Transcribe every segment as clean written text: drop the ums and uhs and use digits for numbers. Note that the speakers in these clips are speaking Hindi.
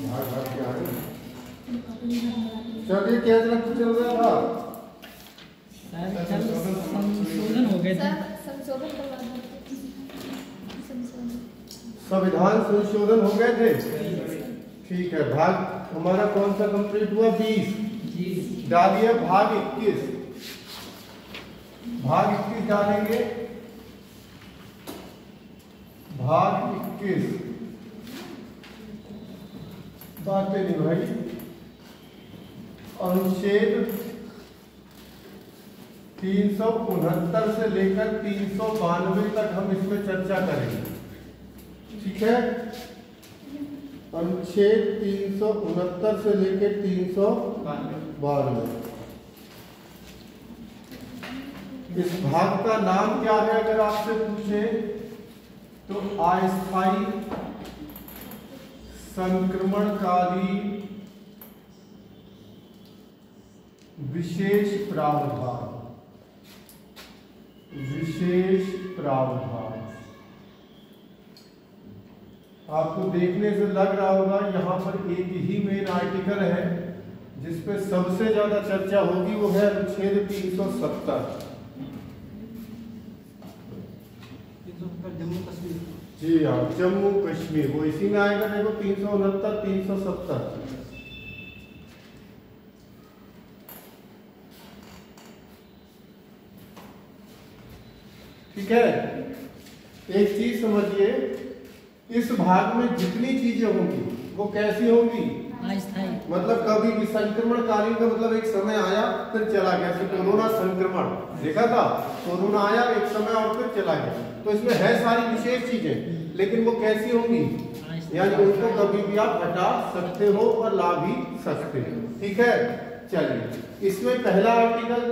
भाग भाग के आ गए। चलिए क्या चल रहा था? संशोधन हो गए थे। संविधान संशोधन हो गए थे। ठीक है, भाग हमारा कौन सा कंप्लीट हुआ? 20। डालिए भाग 21। भाग 21 डालेंगे। भाग 21 बातें नहीं भाई। अनुच्छेद 369 से लेकर 392 तक हम इसमें चर्चा करेंगे। ठीक है, अनुच्छेद 369 से लेकर 392। इस भाग का नाम क्या है अगर आपसे पूछे तो अस्थायी संक्रमणकारी विशेष प्रावधान। विशेष प्रावधान आपको देखने से लग रहा होगा यहाँ पर एक ही मेन आर्टिकल है जिसपे सबसे ज्यादा चर्चा होगी, वो है अनुच्छेद 370। जम्मू कश्मीर। जी हाँ, जम्मू कश्मीर वो इसी में आएगा। देखो 369 370। ठीक है, एक चीज समझिए, इस भाग में जितनी चीजें होंगी वो कैसी होंगी? मतलब कभी भी संक्रमणकालीन का मतलब एक समय आया फिर चला गया। जैसे कोरोना संक्रमण देखा था, कोरोना आया एक समय और फिर चला गया। तो इसमें है सारी विशेष चीजें, लेकिन वो कैसी होंगी? यानी उनको कभी भी आप हटा सकते हो और ला भी सकते हो। ठीक है, चलिए इसमें पहला आर्टिकल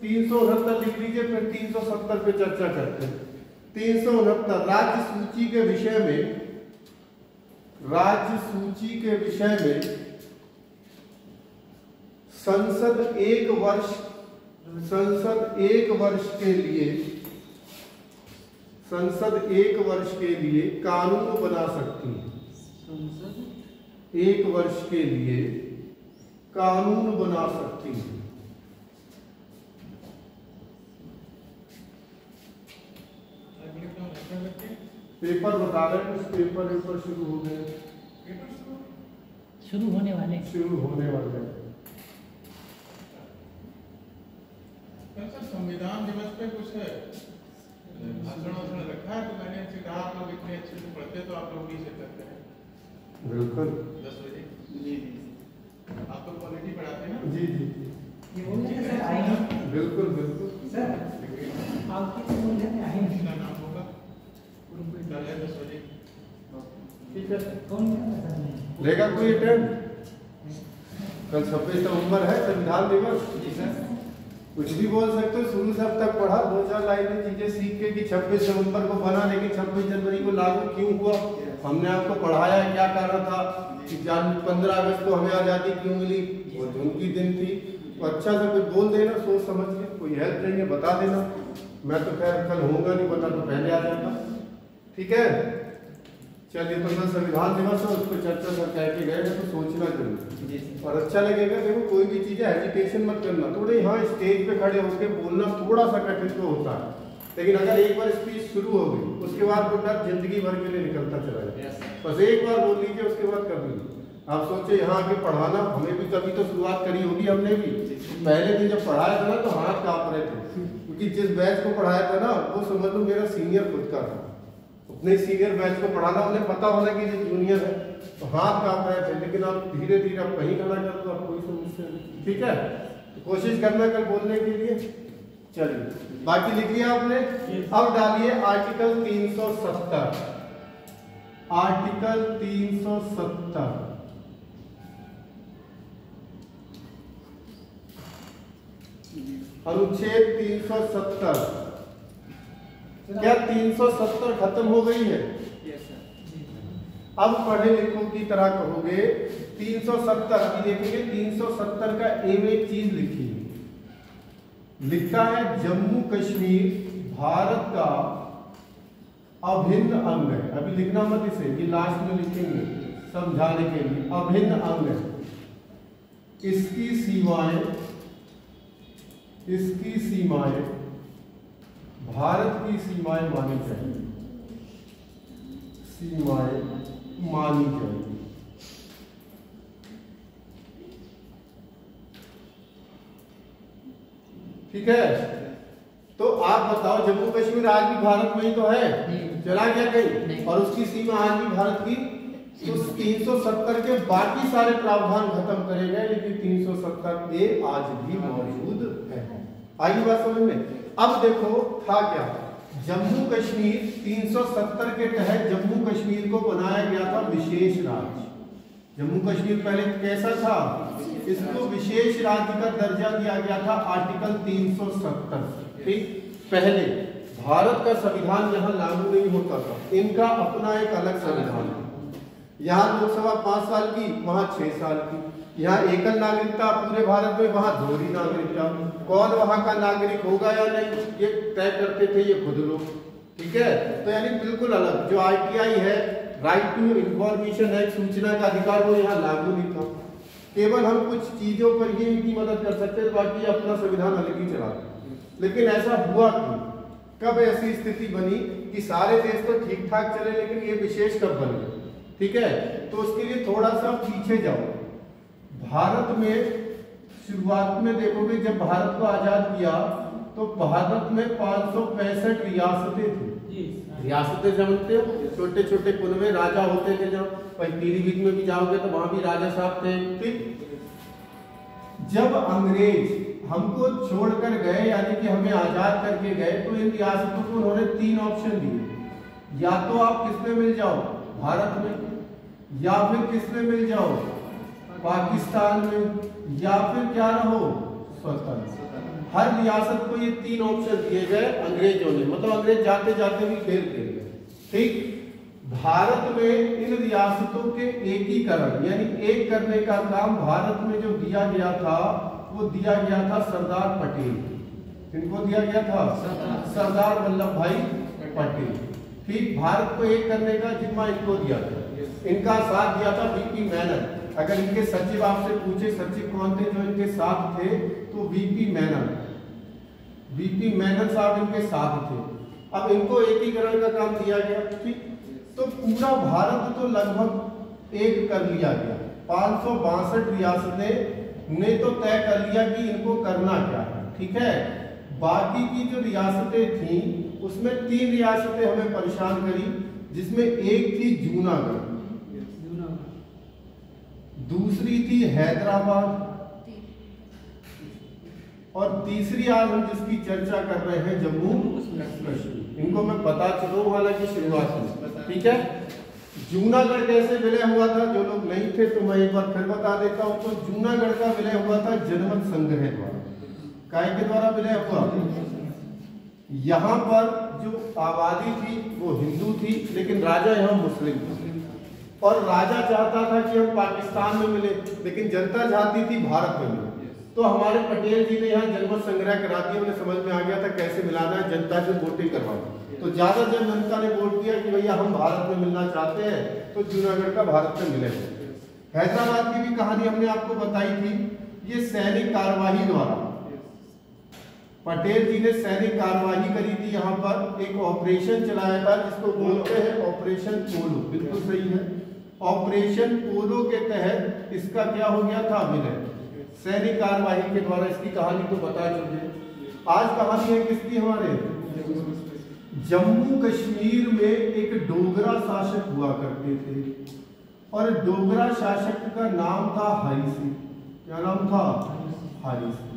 369 लिख लीजिए, फिर 370 पे चर्चा करते हैं। 369 राज्य सूची के विषय में, राज्य सूची के विषय में संसद एक वर्ष के लिए, संसद एक वर्ष के लिए कानून बना सकती है। संसद एक वर्ष के लिए कानून बना सकती है। पेपर बता रहे हैं, कुछ पेपर शुरू हो गए, शुरू होने वाले संविधान दिवस पे कुछ भाषण रखा है, तो मैंने इनसे कहा आप लोग इतने अच्छे से पढ़ते तो आप लोग भी इसे करते हैं। बिल्कुल 10 बजे। जी आप तो क्वालिटी पढ़ाते हैं ना? जी जी ये बोलने का सर आएंगे। बिल्कुल बिल्कुल सर आपके बोलने में आएंगे। इसका नाम होगा कल है 10 बजे। ठीक है, कौन सर लेगा कोई अटेंड? कल 26 नवंबर है संविधान दिवस। जी सर, कुछ भी बोल सकते हो, शुरू से अब तक पढ़ा, 2-4 लाइनें चीजें सीख के कि 26 नवंबर को बना, लेकिन 26 जनवरी को लागू क्यों हुआ? हमने आपको पढ़ाया क्या कारण था कि 15 अगस्त को हमें आजादी क्यों मिली, वो उनकी दिन थी। तो अच्छा से कुछ बोल देना सोच समझ के, कोई हेल्प चाहिए बता देना। मैं तो खैर कल होऊंगा नहीं, बता तो पहले आ जाता। ठीक है, चलिए तो कल संविधान दिवस है, उस पर चर्चा कर कह के गए तो सोचना जरूर और अच्छा लगेगा। देखो कोई भी चीज़ है हेजिटेशन मत करना। थोड़े यहाँ स्टेज पे खड़े होकर बोलना थोड़ा सा कठिन तो होता है, लेकिन अगर एक बार स्पीच शुरू हो गई उसके बाद वो डर जिंदगी भर के लिए निकलता चला जाए। बस एक बार बोल लीजिए, उसके बाद कर लीजिए। आप सोचे यहाँ आके पढ़ाना, हमें भी तभी तो शुरुआत करी होगी हमने भी। पहले दिन जब पढ़ाया था ना तो हाथ काँप रहे थे, क्योंकि जिस बैच को पढ़ाया था ना वो समझ लो मेरा सीनियर खुद का था। अपने सीनियर बैच को पढ़ाना, उन्हें पता होना कि ये जूनियर है, तो हाथ काँप रहे थे। लेकिन आप धीरे धीरे आप कहीं खड़ा कर दो, आप कोई समस्या नहीं। ठीक है, तो कोशिश करना कल बोलने के लिए। चलिए बाकी लिख लिया आपने। अब डालिए आर्टिकल 370। आर्टिकल 370 अनुच्छेद 370। क्या 370 खत्म हो गई है? अब पढ़े लिखों की तरह कहोगे 370। अभी देखेंगे 370 का एम एक चीज लिखी है, लिखा है जम्मू कश्मीर भारत का अभिन्न अंग है। अभी लिखना मत इसे, ये लास्ट में लिखेंगे, समझाने के लिए अभिन्न अंग है, इसकी सीमाएं भारत की सीमाएं मानी चाहिए, सीमाएं मानी चाहिए। ठीक है, तो आप बताओ जम्मू कश्मीर आज भी भारत में ही तो है, चला गया कहीं? और उसकी सीमा आज भी भारत की, तो 370 के बाकी सारे प्रावधान खत्म करे गए, लेकिन 370 ए आज भी मौजूद है। आई बात समझ में? अब देखो था क्या, जम्मू कश्मीर 370 के तहत जम्मू कश्मीर को बनाया गया था विशेष राज्य। जम्मू कश्मीर पहले कैसा था? इसको विशेष राज्य का दर्जा दिया गया था आर्टिकल 370। ठीक, पहले भारत का संविधान यहाँ लागू नहीं होता था, इनका अपना एक अलग संविधान है। यहाँ लोकसभा 5 साल की, वहाँ 6 साल की। यहाँ एकल नागरिकता पूरे भारत में, वहाँ दोहरी नागरिकता। कौन वहाँ का नागरिक होगा या नहीं ये तय करते थे ये खुद लोग। ठीक है, तो यानी बिल्कुल अलग। जो RTI है, राइट टू इंफॉर्मेशन है, सूचना का अधिकार, वो यहाँ लागू नहीं था। केवल हम कुछ चीजों पर ही इनकी मदद कर सकते थे, बाकी अपना संविधान अलग ही चलाते। लेकिन ऐसा हुआ क्यों? कब ऐसी स्थिति बनी कि सारे देश तो ठीक ठाक चले, लेकिन ये विशेष कब बन गए? ठीक है, तो उसके लिए थोड़ा सा पीछे जाओ। भारत में शुरुआत में देखोगे, जब भारत को आजाद किया तो भारत में 565 रियासतें थी। रियासतें समझते हो? छोटे छोटे कुल में राजा होते थे। जब पीलीभीत में भी जाओगे तो वहां भी राजा साहब थे। ठीक, जब अंग्रेज हमको छोड़कर गए, यानी कि हमें आजाद करके गए, तो इन रियासतों को उन्होंने 3 ऑप्शन दिए। या तो आप किसमें मिल जाओ, भारत में, या फिर किसमें मिल जाओ, पाकिस्तान में, या फिर क्या रहो, स्वतंत्र। हर रियासत को ये 3 ऑप्शन दिए गए अंग्रेजों ने, मतलब अंग्रेज जाते जाते भी खेल खेल गए। ठीक, भारत में इन रियासतों के एकीकरण यानी एक करने का काम भारत में जो दिया गया था, वो दिया गया था सरदार पटेल। इनको दिया गया था सरदार वल्लभ भाई पटेल। ठीक, भारत को एक करने का जिम्मा इनको दिया था। इनका साथ दिया था VP मेनन। अगर इनके सचिव आपसे पूछे सचिव कौन थे जो इनके साथ थे, तो VP मेनन, VP मेनन साहब इनके साथ थे। अब इनको एकीकरण का काम दिया गया। ठीक, तो पूरा भारत तो लगभग एक कर लिया गया। 562 रियासतें ने तो तय कर लिया कि इनको करना क्या है। ठीक है, बाकी की जो रियासतें थी उसमें 3 रियासतें हमें परेशान करी, जिसमें एक थी जूनागढ़, दूसरी थी हैदराबाद, और तीसरी आज हम जिसकी चर्चा कर रहे हैं जम्मू कश्मीर। इनको मैं बता चलूं हालांकि शुरुआत में। ठीक है, जूनागढ़ कैसे विलय हुआ था, जो लोग नहीं थे तो मैं एक बार फिर बता देता हूं। तो जूनागढ़ का विलय हुआ था जनमत संग्रह द्वारा। काय के द्वारा विलय हुआ? यहाँ पर जो आबादी थी वो हिंदू थी, लेकिन राजा यहाँ मुस्लिम था। और राजा चाहता था कि हम पाकिस्तान में मिले, लेकिन जनता चाहती थी भारत में मिले। तो हमारे पटेल जी ने यहाँ जनमत संग्रह करा दिया। उन्हें समझ में आ गया था कैसे मिलाना है, जनता से वोटिंग करवाना। तो ज्यादा जब जनता ने वोट दिया कि भैया हम भारत में मिलना चाहते हैं, तो जूनागढ़ का भारत में मिले। हैदराबाद की भी कहानी हमने आपको बताई थी। ये सैनिक कार्यवाही द्वारा पटेल जी ने सैनिक कार्यवाही करी थी। यहाँ पर एक ऑपरेशन चलाया था जिसको बोलते हैं ऑपरेशन पोलो। बिल्कुल सही है, ऑपरेशन पोलो के तहत इसका क्या हो गया था, विलय। सैनिक कार्यवाही के द्वारा इसकी कहानी तो बता चुके। आज कहानी है किसकी, हमारे जम्मू कश्मीर में एक डोगरा शासक हुआ करते थे, और डोगरा शासक का नाम था हरि सिंह। क्या नाम था? हरि सिंह।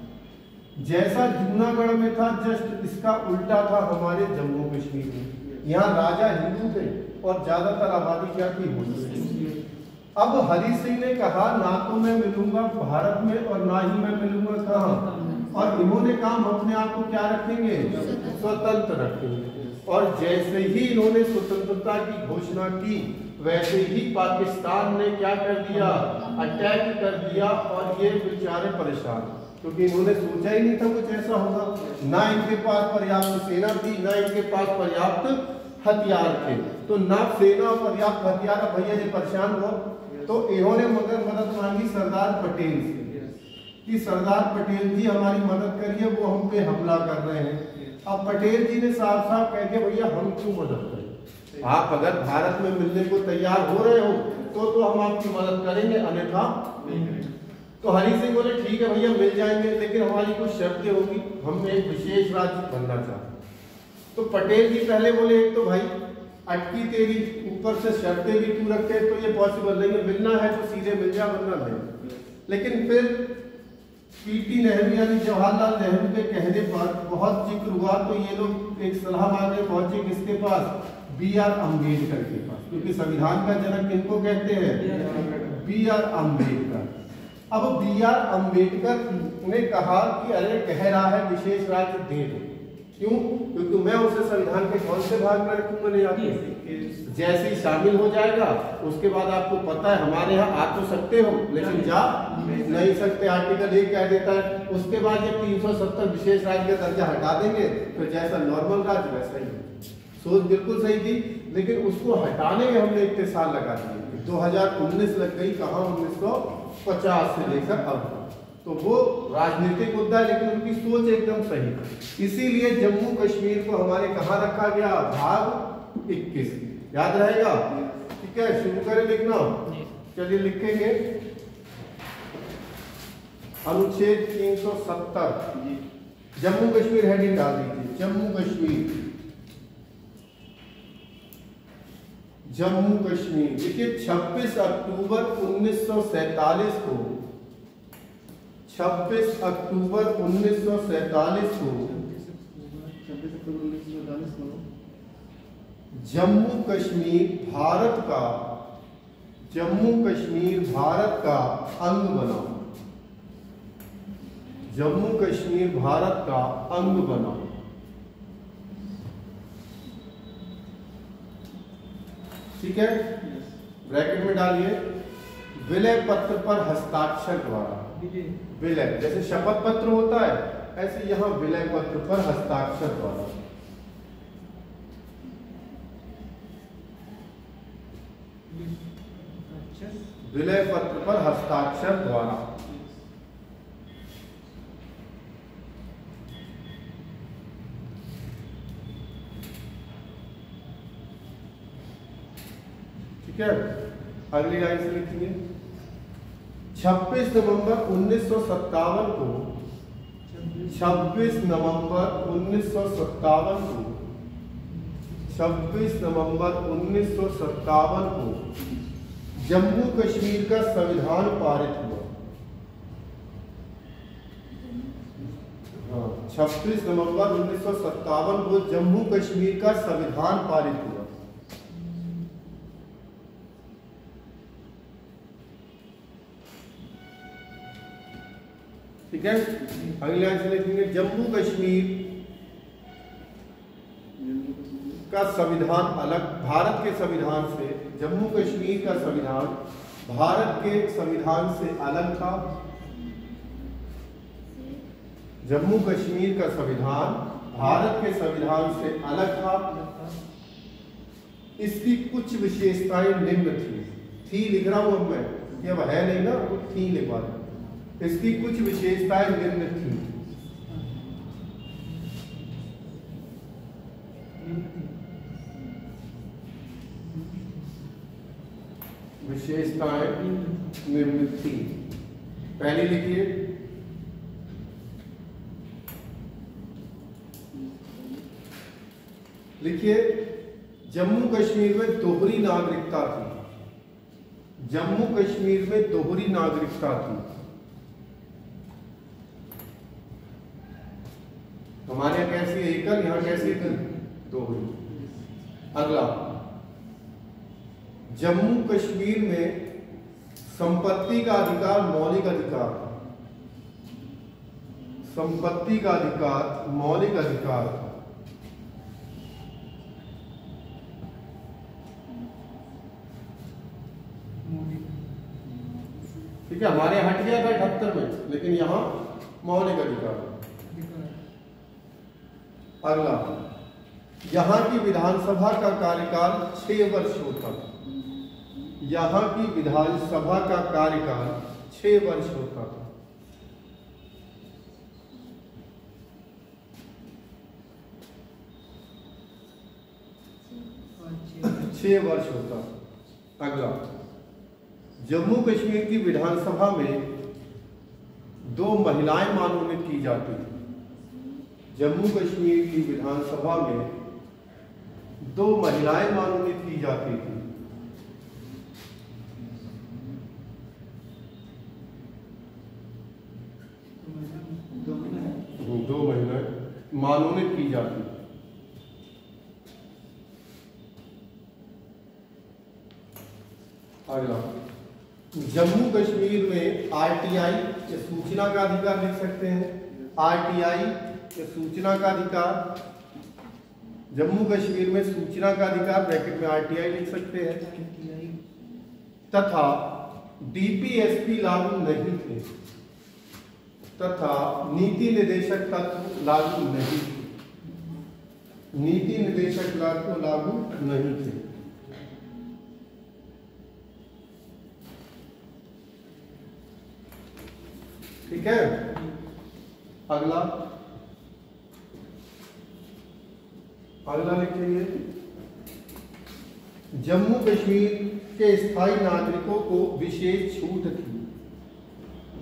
जैसा जूनागढ़ में था, जस्ट इसका उल्टा था हमारे जम्मू कश्मीर में। यहाँ राजा हिंदू थे और ज्यादातर आबादी क्या थी, मुस्लिम। अब हरि सिंह ने कहा ना तो मैं मिलूंगा भारत में और ना ही मैं मिलूंगा कहाँ, और इन्होंने काम अपने आप को क्या रखेंगे, स्वतंत्र रखेंगे। और जैसे ही इन्होंने स्वतंत्रता की घोषणा की, वैसे ही पाकिस्तान ने क्या कर दिया, अटैक कर दिया। और ये बेचारे परेशान, क्योंकि इन्होंने सोचा ही नहीं था कुछ ऐसा होगा। ना इनके पास पर्याप्त सेना थी, ना इनके पास पर्याप्त हथियार थे। तो ना सेना पर्याप्त हथियार, भैया ये परेशान हो, तो इन्होंने मदद मांगी सरदार पटेल से कि सरदार पटेल जी हमारी मदद करिए, वो हम पे हमला कर रहे हैं। अब पटेल जी ने साफ साफ कह के भैया हम क्यों मदद करें, आप अगर भारत में मिलने को तैयार हो रहे हो तो हम आपकी मदद करेंगे, अन्यथा नहीं करेंगे। तो हरि सिंह बोले ठीक है भैया मिल जाएंगे, लेकिन हमारी कुछ शर्तें होगी, हम एक विशेष राज्य बनना चाहते हैं। तो पटेल जी पहले बोले एक तो भाई अटकी तेरी, ऊपर से शर्तें भी तू रखे, तो ये पॉसिबल नहीं है, मिलना है तो सीधे मिल जा, वरना नहीं। लेकिन फिर पीटी नेहरू यानी जवाहरलाल नेहरू के कहने पर बहुत जिक्र हुआ, तो ये लोग एक सलाह मांगने पहुंचे किसके पास, बी.आर. अम्बेडकर के पास, क्योंकि संविधान का जनक किनको कहते हैं, बी.आर. अम्बेडकर। अब बी.आर. अम्बेडकर ने कहा कि अरे कह रहा है विशेष राज्य दे दो, क्यों, क्योंकि मैं उसे संविधान के कौन से भाग में रखूंगा, नहीं आते जैसे ही शामिल हो जाएगा उसके बाद आपको पता है हमारे यहाँ आ तो सकते हो लेकिन जा नहीं सकते, आर्टिकल 1 कह देता है। उसके बाद ये 370 विशेष राज्य का दर्जा हटा देंगे, तो जैसा नॉर्मल राज्य वैसा ही। सोच बिल्कुल सही थी, लेकिन उसको हटाने में हमने इतने साल लगा दिए, 2019 लग गई, कहाँ 1950 से लेकर अब। तो वो राजनीतिक मुद्दा है, लेकिन उनकी सोच एकदम सही। इसीलिए जम्मू कश्मीर को हमारे कहाँ रखा गया, भाग 21, याद रहेगा। ठीक है, शुरू करें लिखना, चलिए लिखेंगे अनुच्छेद 370 जम्मू कश्मीर हेडिंग डाल दीजिए, जम्मू कश्मीर, जम्मू कश्मीर। देखिए 26 अक्टूबर 1947 को, 26 अक्टूबर 1947 को जम्मू कश्मीर भारत का, जम्मू कश्मीर भारत का अंग बना, जम्मू कश्मीर भारत का अंग बना। ठीक है, ब्रैकेट में डालिए, विलय पत्र पर हस्ताक्षर द्वारा, विलय जैसे शपथ पत्र होता है, ऐसे यहां विलय पत्र पर हस्ताक्षर द्वारा। विलय पत्र पर हस्ताक्षर द्वारा। ठीक है, अगली लाइन से लिखिए, 26 नवंबर 1957 को, 26 नवंबर 1957 को, 26 नवंबर 1957 को जम्मू कश्मीर का संविधान पारित हुआ। हाँ, 26 नवंबर 1957 को जम्मू कश्मीर का संविधान पारित हुआ। ठीक है, अगली लाइन से लिखेंगे, जम्मू कश्मीर का संविधान अलग, भारत के संविधान से, जम्मू कश्मीर का संविधान भारत के संविधान से अलग था। जम्मू कश्मीर का संविधान भारत के संविधान से अलग था। इसकी कुछ विशेषताएं निम्न थी लिख रहा हूं अब मैं, ये अब है नहीं ना, तो थी लिखवा रहा। इसकी कुछ विशेषताएं निम्न थी। विशेषताएं निम्न थी। पहले लिखिए, लिखिए जम्मू कश्मीर में दोहरी नागरिकता थी। जम्मू कश्मीर में दोहरी नागरिकता थी। हमारे यहाँ कैसी एकल, यहाँ कैसी दोहरी। अगला, जम्मू कश्मीर में संपत्ति का अधिकार मौलिक अधिकार था। संपत्ति का अधिकार मौलिक अधिकार था। ठीक है, हमारे हट गया था 78 में, लेकिन यहां मौलिक अधिकार। अगला, यहां की विधानसभा का कार्यकाल 6 वर्ष होता था। यहाँ की विधानसभा का कार्यकाल 6 वर्ष होता था। 6 वर्ष होता। अगला, जम्मू कश्मीर की विधानसभा में 2 महिलाएं मनोनीत की जाती थी। जम्मू कश्मीर की विधानसभा में 2 महिलाएं मनोनीत की जाती थी। दो महिलाएं मनोनीत की जाती थी। अगला, जम्मू कश्मीर में आरटीआई या सूचना का अधिकार लिख सकते हैं। आरटीआई या सूचना का अधिकार, जम्मू कश्मीर में सूचना का अधिकार ब्रैकेट में आरटीआई लिख सकते हैं। तथा डीपीएसपी लागू नहीं थे, तथा नीति निर्देशक तत्व लागू नहीं थे। नीति निर्देशक तत्व लागू नहीं थे। ठीक है। अगला लिखेंगे, जम्मू कश्मीर के स्थायी नागरिकों को विशेष छूट थी।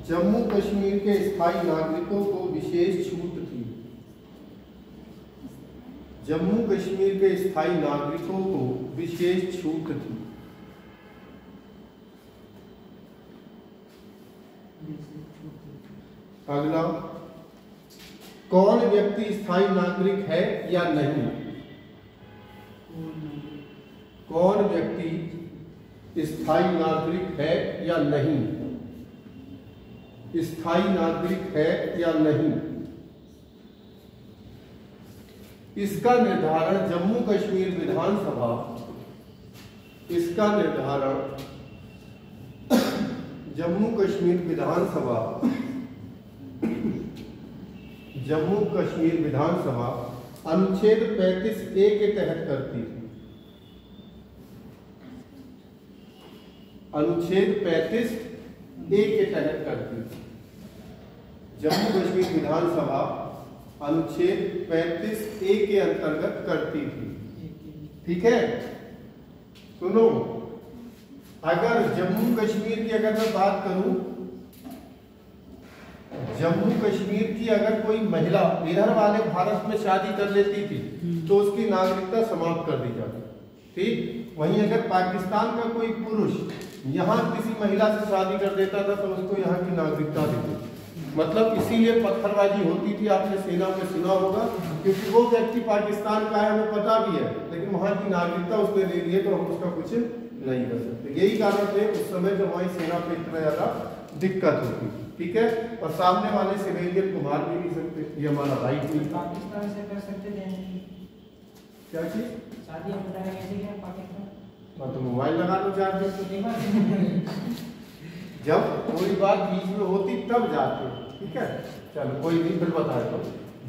जम्मू कश्मीर के स्थायी नागरिकों को विशेष छूट थी। जम्मू कश्मीर के स्थायी नागरिकों को विशेष छूट थी। अगला, कौन व्यक्ति स्थायी नागरिक है या नहीं? कौन व्यक्ति स्थायी नागरिक है या नहीं? स्थायी नागरिक है या नहीं, इसका निर्धारण जम्मू कश्मीर विधानसभा, इसका निर्धारण जम्मू कश्मीर विधानसभा, जम्मू कश्मीर विधानसभा अनुच्छेद 35A के तहत करती थी। अनुच्छेद 35A के तहत करती थी। जम्मू कश्मीर विधानसभा अनुच्छेद 35A के अंतर्गत करती थी। ठीक है, सुनो, अगर जम्मू कश्मीर की अगर मैं बात करूं, जम्मू कश्मीर की अगर कोई महिला इधर वाले भारत में शादी कर लेती थी तो उसकी नागरिकता समाप्त कर दी जाती। ठीक, वहीं अगर पाकिस्तान का कोई पुरुष यहाँ किसी महिला से शादी कर देता था तो उसको यहाँ की नागरिकता देती। मतलब इसीलिए पत्थरबाजी होती थी, आपने सेना में सुना होगा, क्योंकि वो व्यक्ति पाकिस्तान का है, हमें पता भी है, लेकिन वहाँ की नागरिकता उसने ले ली है तो हम उसका कुछ नहीं कर सकते। यही कारण थे उस समय जब हमारी सेना पे इतना ज्यादा दिक्कत होती। ठीक है, और सामने वाले सिविलियन को मार भी नहीं सकते, ये हमारा राइट नहीं। पाकिस्तान से कर सकते थे क्या चीज? शादी कैसे क्या पाकिस्तान? तो मोबाइल लगा लो चार्ज। जब कोई बात बीच में होती तब जाते। ठीक है, चलो कोई नहीं, फिर बताए तो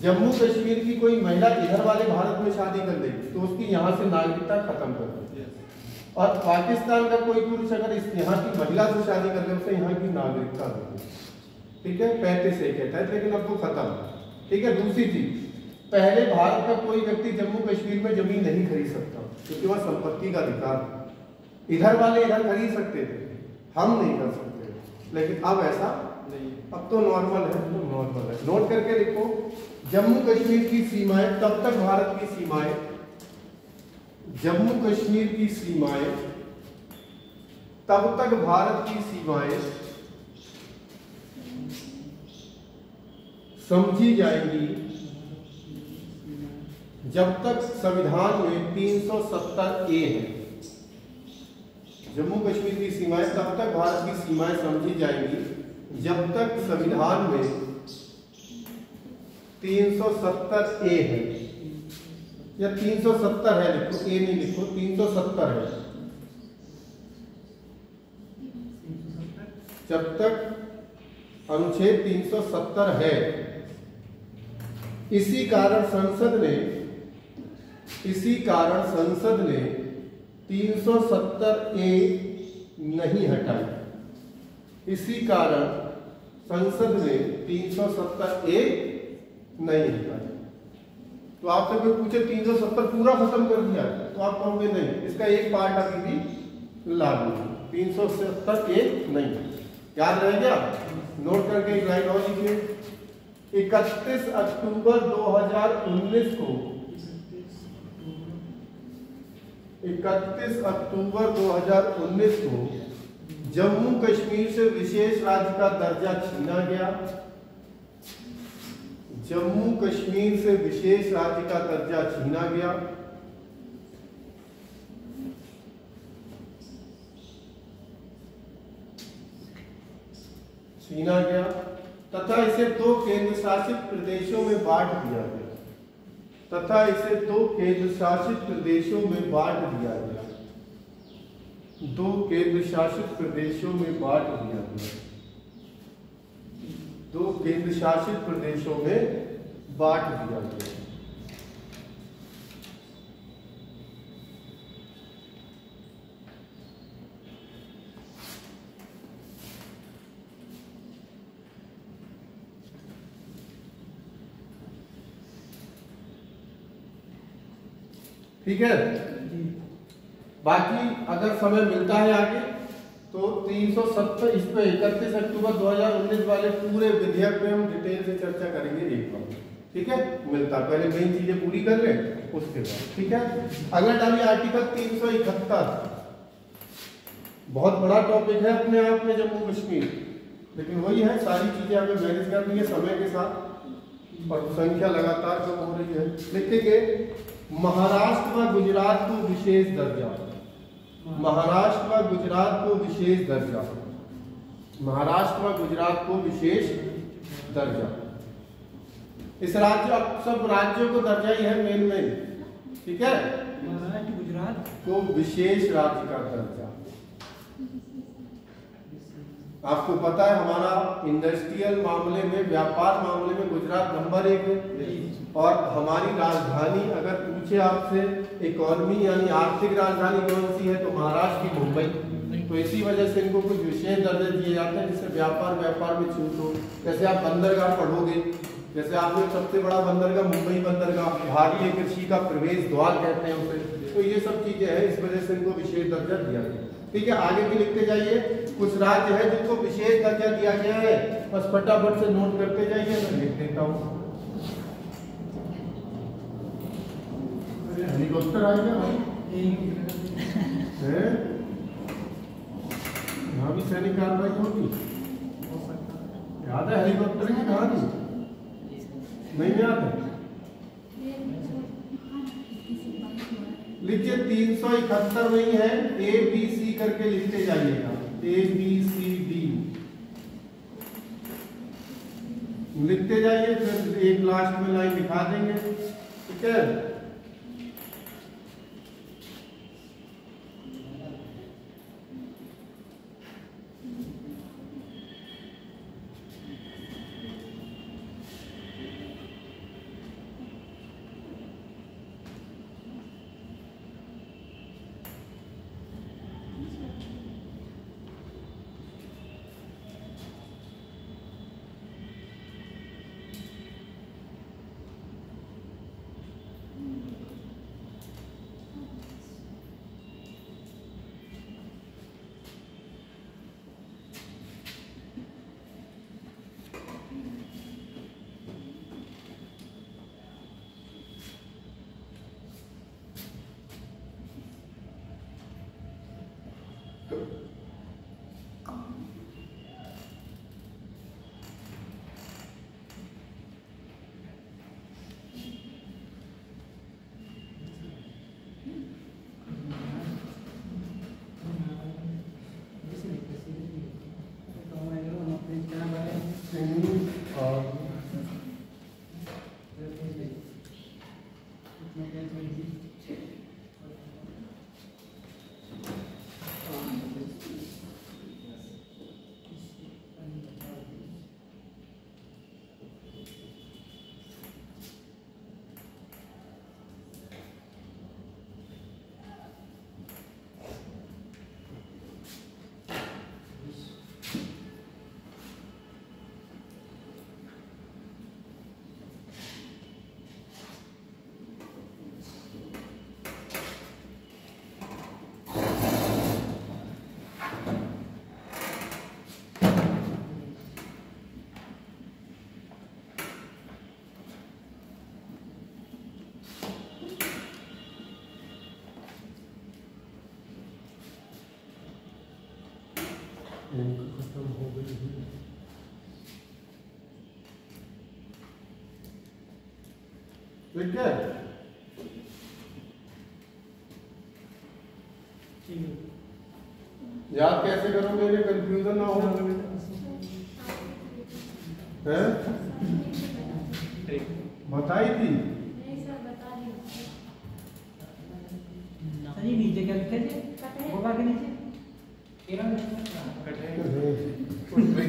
जम्मू कश्मीर की कोई महिला इधर वाले भारत में शादी कर लेगी तो उसकी यहाँ से नागरिकता खत्म कर देती है, और पाकिस्तान का कोई पुरुष अगर इस यहाँ की महिला से शादी कर ले उसे यहाँ की नागरिकता देती। ठीक है, 35A कहता है, लेकिन अब वो खत्म। ठीक है, दूसरी चीज, पहले भारत का कोई व्यक्ति जम्मू कश्मीर में जमीन नहीं खरीद सकता क्योंकि वह संपत्ति का अधिकार। इधर वाले इधर खरीद सकते थे, हम नहीं कर सकते, लेकिन अब ऐसा नहीं, अब तो नॉर्मल है, तो नॉर्मल है। नोट करके लिखो, जम्मू कश्मीर की सीमाएं तब तक भारत की सीमाएं, जम्मू कश्मीर की सीमाएं तब तक भारत की सीमाएं समझी जाएंगी जब तक संविधान में 370A है। जम्मू कश्मीर की सीमाएं तब तक भारत की सीमाएं समझी जाएंगी जब तक संविधान में 370A है, या 370 है, लिखो, A नहीं लिखो, 370 है। जब तक अनुच्छेद 370 है, इसी कारण संसद ने 370A नहीं हटाई। इसी कारण संसद ने 370A नहीं हटाई। तो आपसे कोई पूछे 370 पूरा खत्म कर दिया तो आप कहोगे नहीं, इसका एक पार्ट अभी भी लागू है, 370A नहीं। याद रह गया? नोट करके एक लाइन और लिखिए। 31 अक्टूबर 2019 को 31 अक्टूबर 2019 को जम्मू कश्मीर से विशेष राज्य का दर्जा छीना गया। जम्मू कश्मीर से विशेष राज्य का दर्जा छीना गया। तथा इसे 2 केंद्र शासित प्रदेशों में बांट दिया गया। 2 केंद्र शासित प्रदेशों में बांट दिया गया। 2 केंद्र शासित प्रदेशों में बांट दिया गया। ठीक है। बाकी अगर समय मिलता है आगे तो 370 इस पे 31 अक्टूबर 2019 वाले पूरे विधेयक पे हम डिटेल से चर्चा करेंगे एक बार। ठीक है, मिलता पहले मेन चीजें पूरी कर ले उसके बाद। ठीक है, अगला टॉपिक आर्टिकल 371, बहुत बड़ा टॉपिक है अपने आप में जम्मू कश्मीर, लेकिन वही है सारी चीजें हमें मैनेज करनी है समय के साथ और संख्या लगातार कम हो रही है। लिखेंगे महाराष्ट्र व गुजरात को विशेष दर्जा। महाराष्ट्र व गुजरात को विशेष दर्जा। महाराष्ट्र व गुजरात को विशेष दर्जा। इस राज्य सब राज्यों को दर्जा ही है मेन में। ठीक है, महाराष्ट्र गुजरात को विशेष राज्य का दर्जा। आपको पता है हमारा इंडस्ट्रियल मामले में, व्यापार मामले में गुजरात नंबर 1 है और हमारी राजधानी अगर पूछे आपसे इकोनॉमी यानी आर्थिक राजधानी कौन सी है तो महाराष्ट्र की मुंबई। तो इसी वजह से इनको कुछ विशेष दर्जे दिए जाते हैं जिससे व्यापार में छूट हो। जैसे आप बंदरगाह पढ़ोगे, जैसे आपने सबसे बड़ा बंदरगाह मुंबई बंदरगाह, भारतीय कृषि का प्रवेश द्वार कहते हैं उसे। तो ये सब चीजें हैं, इस वजह से इनको विशेष दर्जा दिया गया। ठीक है, आगे भी लिखते जाइए। कुछ राज्य है जिनको विशेष दर्जा दिया गया है, बस फटाफट से नोट करते जाइए, मैं लिख देता हूँ। हेलीकॉप्टर आ गया यहाँ भी सैनिक कार्रवाई होगी। याद है हेलीकॉप्टर की कहानी? नहीं याद है? लिखिए 371 में ही है, ABC करके लिखते जाइएगा, ABCD लिखते जाइए, फिर एक लास्ट में लाइन लिखा देंगे। ठीक है, खत्म हो गई है। ठीक है, याद कैसे करोगे, ये कंफ्यूजन ना हो है? बताई थी सर ये नीचे क्या लिखा है? होगा के नीचे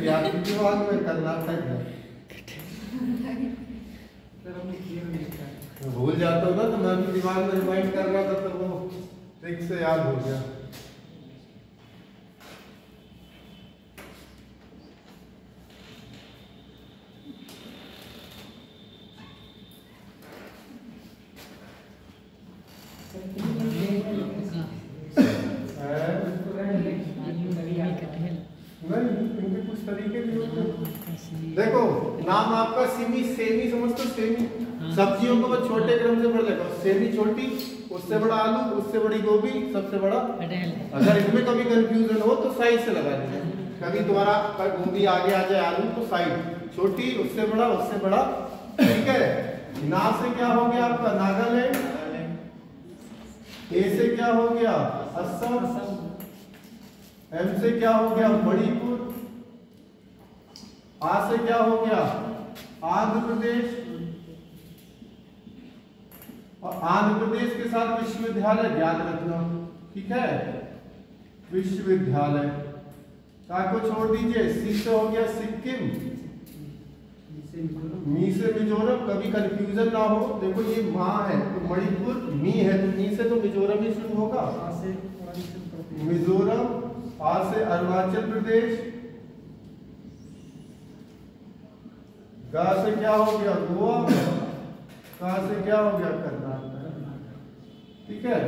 याद की दिमाग में कर्नाटक है, भूल जाता हूँ ना, तो मैं भी दिमाग में रिमाइंड कर रहा था, तो वो ट्रिक से याद हो गया। इनके कुछ तरीके भी होते हैं। देखो नाम आपका सिमी, सेमी समझते हो? सेमी सब्जियों को मैं छोटे क्रम से बढ़ लेगा, सेमी छोटी, उससे बड़ा आलू, उससे बड़ी गोभी, सबसे बड़ा अगर इसमें कभी कंफ्यूजन हो तो साइड से लगा दीजिए, कभी दोबारा गोभी आगे आ जाए आलू तो साइड, छोटी उससे बड़ा उससे बड़ा। ठीक है, ना से क्या हो गया आपका नागालैंड, ए से क्या हो गया असम, एम से क्या हो गया मणिपुर, आ से क्या हो गया आंध्र प्रदेश, और आंध्र प्रदेश के साथ विश्वविद्यालय याद रखना। ठीक है, विश्वविद्यालय का को छोड़ दीजिए, सी से हो गया सिक्किम, मी से मिजोरम, कभी कंफ्यूजन ना हो। देखो ये माँ है तो मणिपुर, मी है तो मी से तो मिजोरम ही शुरू होगा, मिजोरम, आ से अरुणाचल प्रदेश, गा से क्या हो गया गोवा, का से क्या हो गया कर्नाटक। ठीक है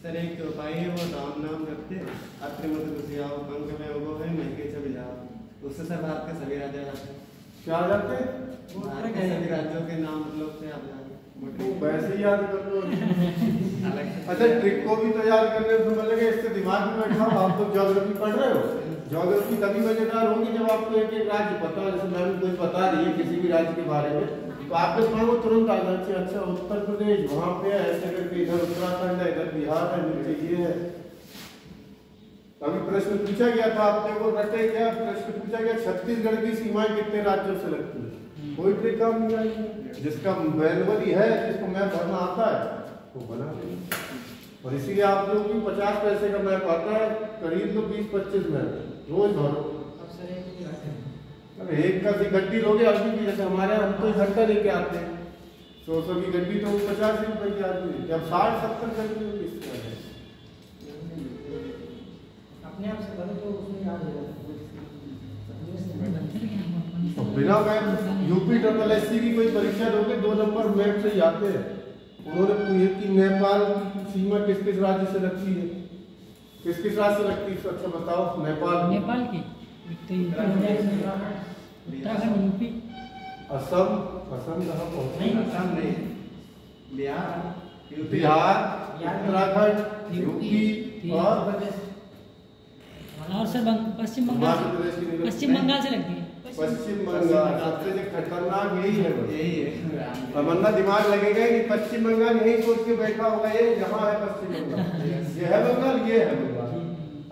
सर, एक उपाय है वो नाम रखते अत्र मत गुसियाओ पंख में उगो है महके चले जाओ, उससे सर भारत के सभी राज्य आते हैं। क्या आ जाते हैं? भारत के सभी राज्यों के नाम मतलब से आप वैसे ही याद कर लो। अच्छा, ट्रिक को भी तो याद करने में समय लगे, इससे दिमाग में बैठा। आप तो ज्योग्राफी पढ़ रहे हो, ज्योग्राफी तभी मजेदार होगी जब आपको एक एक राज्य पता हो। जैसे मैंने कोई बता रही है किसी भी राज्य के बारे में, तो आपके दिमाग में तुरंत आ जाती है, अच्छा उत्तर प्रदेश वहां पे है, ऐसे करके इधर उत्तराखंड है, इधर बिहार है, नीचे ये है। अभी प्रश्न पूछा गया था आपने को रटे क्या, प्रश्न पूछा गया छत्तीसगढ़ की सीमाएं कितने राज्यों से लगती है, कोई ट्रिक काम नहीं आई। जिसका मैनुअली है, जिसको मैप भरना आता है वो बना दे। और इसीलिए आप लोग भी 50 पैसे का मैप आता है, करीब तो 20-25 मैप रोज भरो। अब एक का गड्डी लोगे अभी भी, जैसे हमारे हम तो इकट्ठा लेके आते हैं 100 की गड्डी, तो 50 रुपए की आती है, जब 60-70 गड्डी तो किस तरह है अपने आप से भरो तो उसमें याद हो जाता तो बिना मैप यूपी SSC की कोई परीक्षा दोगे 2 नंबर मैप से ही आते हैं। उन्होंने पूछा कि नेपाल की सीमा किस किस राज्य से लगती है, किस किस राज्य से लगती है? अच्छा बताओ, नेपाल की उत्तराखंड, यूपी, असम कहाँ पहुँचे? असम नहीं, बिहार, उत्तराखंड, यूपी और सर पश्चिम बंगाल से लगती है। पश्चिम बंगाल सबसे जो खतरनाक यही है, यही है। तमन्ना दिमाग लगेगा कि पश्चिम बंगाल यही सोच के बैठा होगा, ये यहाँ है पश्चिम बंगाल, ये है बंगाल, ये है बंगाल।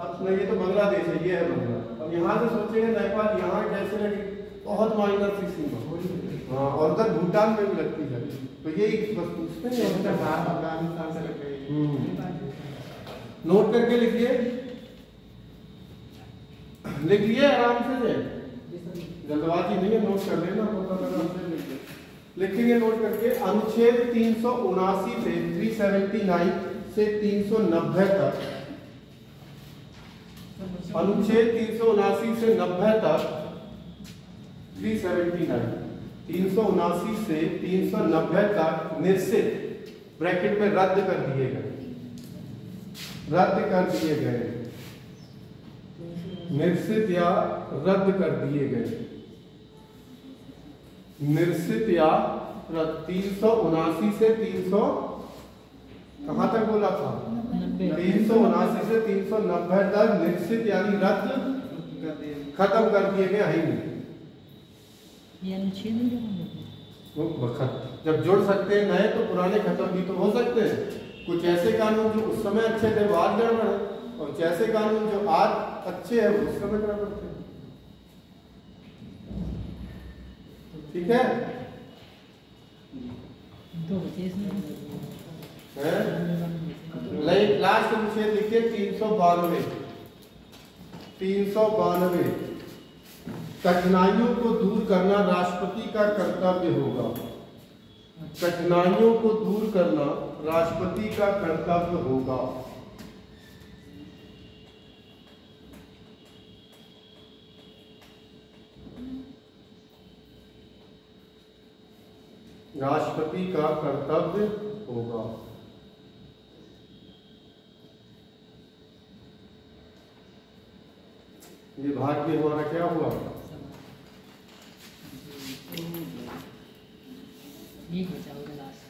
अब नहीं, ये तो बांग्लादेश है, ये है बंगाल। अब यहाँ से सोचेंगे नेपाल, यहाँ कैसे लगे, बहुत माइनर सी सीमा। हाँ, और उधर भूटान में भी लगती है, तो यही बस पूछते हैं। अफगानिस्तान से लग गई। नोट करके लिखिए, लिख लिए आराम से, जल्दबाजी नहीं है, नोट कर लेना, पता लगा लिखेंगे नोट करके। अनुच्छेद 379 से 379 से 390 तक, अनुच्छेद 379 से 90 तक 379, 379 से 390 तक निश्चित ब्रैकेट में रद्द कर दिए गए, रद्द कर दिए गए, निश्चित या रद्द कर दिए गए, निश्चित या रद्द। 379 से 300 कहाँ तक बोला था? 379 से 390 तक निश्चित यानी रद्द खत्म कर दिए गए हैं। ये अनुच्छेद नहीं जमा वो वक्त जब जुड़ सकते हैं नए तो पुराने खत्म भी तो हो सकते हैं। कुछ ऐसे कानून जो उस समय अच्छे थे वो आज गड़बड़ है, और कुछ ऐसे कानून जो आज अच्छे हैं वो उस समय गड़बड़ थे। ठीक है, दो बचे इसमें लास्ट अनुच्छेद लिखिए 392। 392 कठिनाइयों को दूर करना राष्ट्रपति का कर्तव्य होगा। कठिनाइयों को दूर करना राष्ट्रपति का कर्तव्य होगा। राष्ट्रपति का कर्तव्य होगा। ये भाग्य हमारा क्या हुआ? एक बचा होगा लास्ट।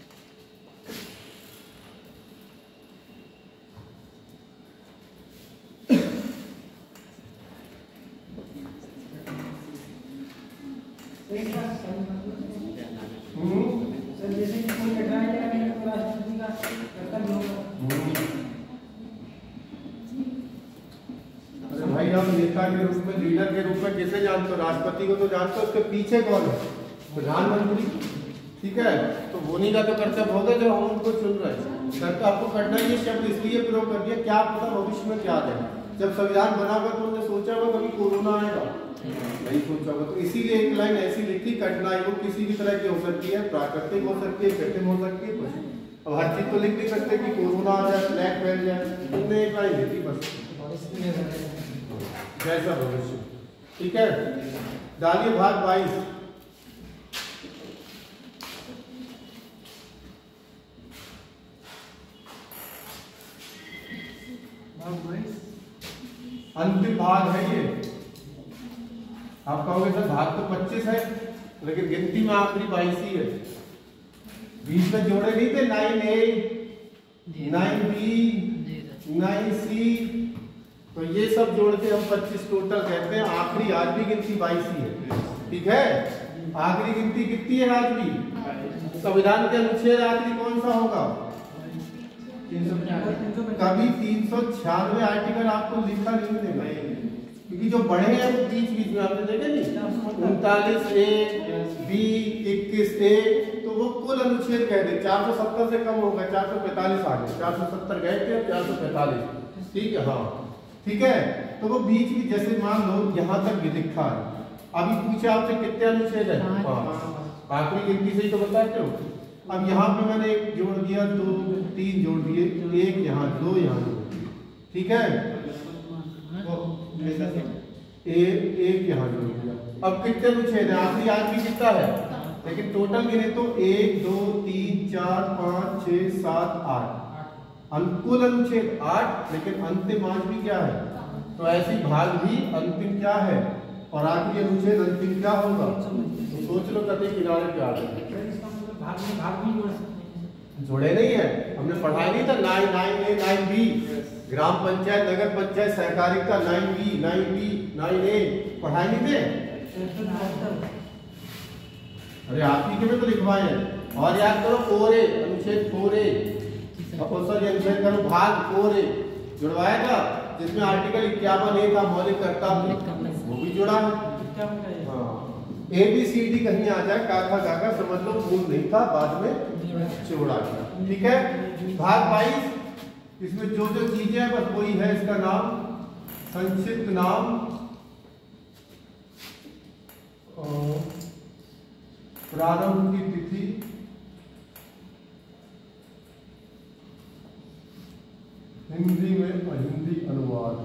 सर जैसे कि कोई कठिनाई आएगी तो राष्ट्रपति का कर्तव्य होगा। अरे भाई, आप नेता के रूप में, लीडर के रूप में कैसे जानते हो? राष्ट्रपति को तो जानते हो, उसके पीछे कौन है? प्रधानमंत्री। ठीक है, तो वो नहीं का तो कर्तव्य होगा जब हम उनको चुन रहे हैं। सर तो आपको करना ये शब्द इसलिए प्रयोग कर दिया, क्या पता भविष्य में क्या है। जब संविधान बनाकर तो उन्होंने सोचा होगा कभी कोरोना आएगा, नहीं सोचा होगा, तो इसीलिए एक लाइन ऐसी लिखी, कठिनाई वो किसी भी तरह की हो सकती है, प्राकृतिक हो सकती है, कृत्रिम हो सकती है, कुछ। अब हर चीज तो लिख नहीं सकते कि कोरोना आ जाए, ब्लैक फैल जाए, तुमने एक लाइन लिखी बस, जैसा भविष्य। ठीक है, डालिए भाग 22। अंतिम भाग है ये। आप कहोगे सर भाग तो 25 है, लेकिन गिनती में आखिरी 22 ही है। बीच में जोड़े नहीं थे 9A, 9B, 9C, तो ये सब जोड़ के हम 25 टोटल कहते हैं। आखिरी आज भी गिनती 22 ही है। ठीक है, आखिरी गिनती कितनी है आज भी? संविधान के अनुच्छेद आखिरी कौन सा होगा? कभी 396 आर्टिकल आपको लिखा नहीं देगा, क्योंकि जो बड़े हैं वो बीच बीच में आपने देखे नहीं, 39A, B, 21A, तो वो कुल अनुच्छेद कहते हैं। 470 से कम होगा, 445 आ गए, 470 गए थे, 445। ठीक है, हाँ ठीक है, तो वो बीच में, जैसे मान लो यहाँ तक भी लिखा है। अभी पूछे आपसे कितने अनुच्छेद है? 5। आखिरी गिनती से ही तो बताते हो। अब यहाँ पे मैंने एक जोड़ दिया, 2, 3 जोड़ दिए, एक यहाँ, 2 यहाँ जोड़ दिए। ठीक है, एक यहाँ जोड़ दिया। अब कितने अनुच्छेद है? आखिरी आज भी कितना है, लेकिन टोटल गिने तो 1, 2, 3, 4, 5, 6, 7, 8। अनुकूल अनुच्छेद 8, लेकिन अंतिम आज भी क्या है? तो ऐसी भाग भी अंतिम क्या है, और आखिरी अनुच्छेद अंतिम क्या होगा? तो सोच लो कभी किनारे पे आ गए। भाग भी जोड़ सकते हैं। जोड़े नहीं है, हमने पढ़ाया नहीं था 9A, 9B, ग्राम पंचायत, नगर पंचायत, सहकारिता 9B, 9B, 9A पढ़ाए नहीं थे? अरे आप ही के में तो लिखवाए हैं। और याद करो 4A, अनुच्छेद 4A, अनुच्छेद करो भाग 4A जुड़वाया था, जिसमें आर्टिकल 51A था, मौलिक कर्तव्य, वो भी जुड़ा है। हाँ, ABCD कहीं आ जाए, काका काका समझ लो, मूल नहीं था, बाद में जोड़ा गया। ठीक है, भाग 22, इसमें जो जो चीजें हैं बस वही है। इसका नाम, संक्षिप्त नाम, प्रारंभ की तिथि, हिंदी में हिंदी अनुवाद,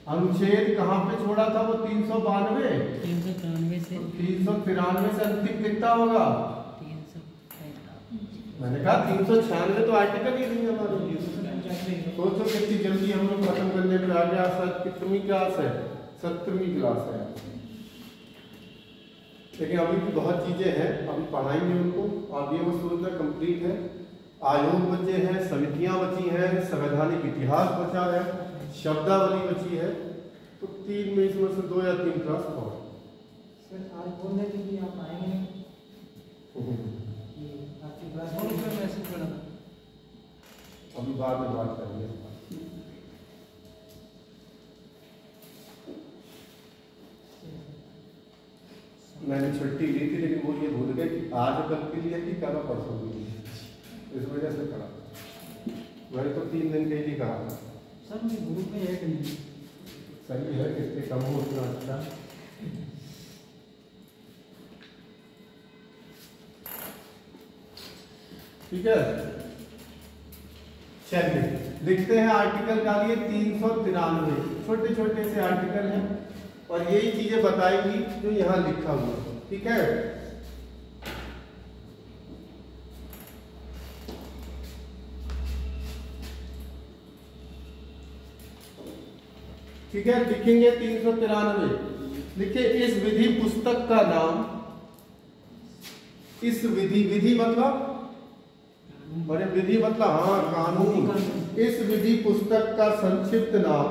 अनुच्छेद कहाँ पे छोड़ा था वो? 392, 393 से 393 से अंतिम कितना होगा? 395। मैंने कहा 396 तो आर्टिकल ही नहीं हमारे। सोचो कितनी जल्दी हम लोग खत्म करने पे आ गया। सर कितनी क्लास है? 17वीं क्लास है। लेकिन अभी भी बहुत चीजें हैं, अभी पढ़ाएंगे उनको। अब ये वो सोचना कंप्लीट है आयोग बचे हैं, समितियां बची हैं, संवैधानिक इतिहास बचा है, शब्दावली बची है। तो 3 में इसमें से 2 या 3 क्लास और। सर आज बोल रहे थे कि आप आएंगे नहीं, आपकी क्लास में मैसेज पड़ा था। अभी बाद में बात करेंगे। मैंने छुट्टी ली थी लेकिन वो ये भूल गए कि आज कल के लिए कि कल परसों के लिए, इस वजह से करा। मैंने तो 3 दिन के लिए कहा था। सर मैं ग्रुप में ऐड नहीं। सही है, कितने कम हो उतना अच्छा। ठीक है, चलिए लिखते हैं आर्टिकल का लिए 393। छोटे छोटे से आर्टिकल हैं और यही चीजें बताएंगी जो यहाँ लिखा हुआ है। ठीक है, ठीक है, लिखेंगे 393। लिखिए इस विधि पुस्तक का नाम, इस विधि, विधि मतलब बड़े, विधि मतलब हाँ कानून। इस विधि पुस्तक का संक्षिप्त नाम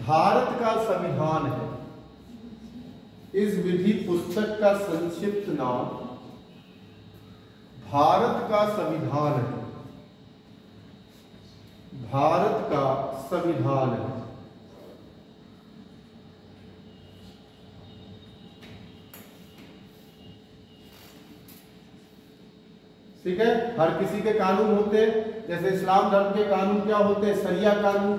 भारत का संविधान है। इस विधि पुस्तक का संक्षिप्त नाम भारत का संविधान है। भारत का संविधान है। ठीक है, हर किसी के कानून होते हैं। जैसे इस्लाम धर्म के कानून क्या होते हैं, शरिया कानून।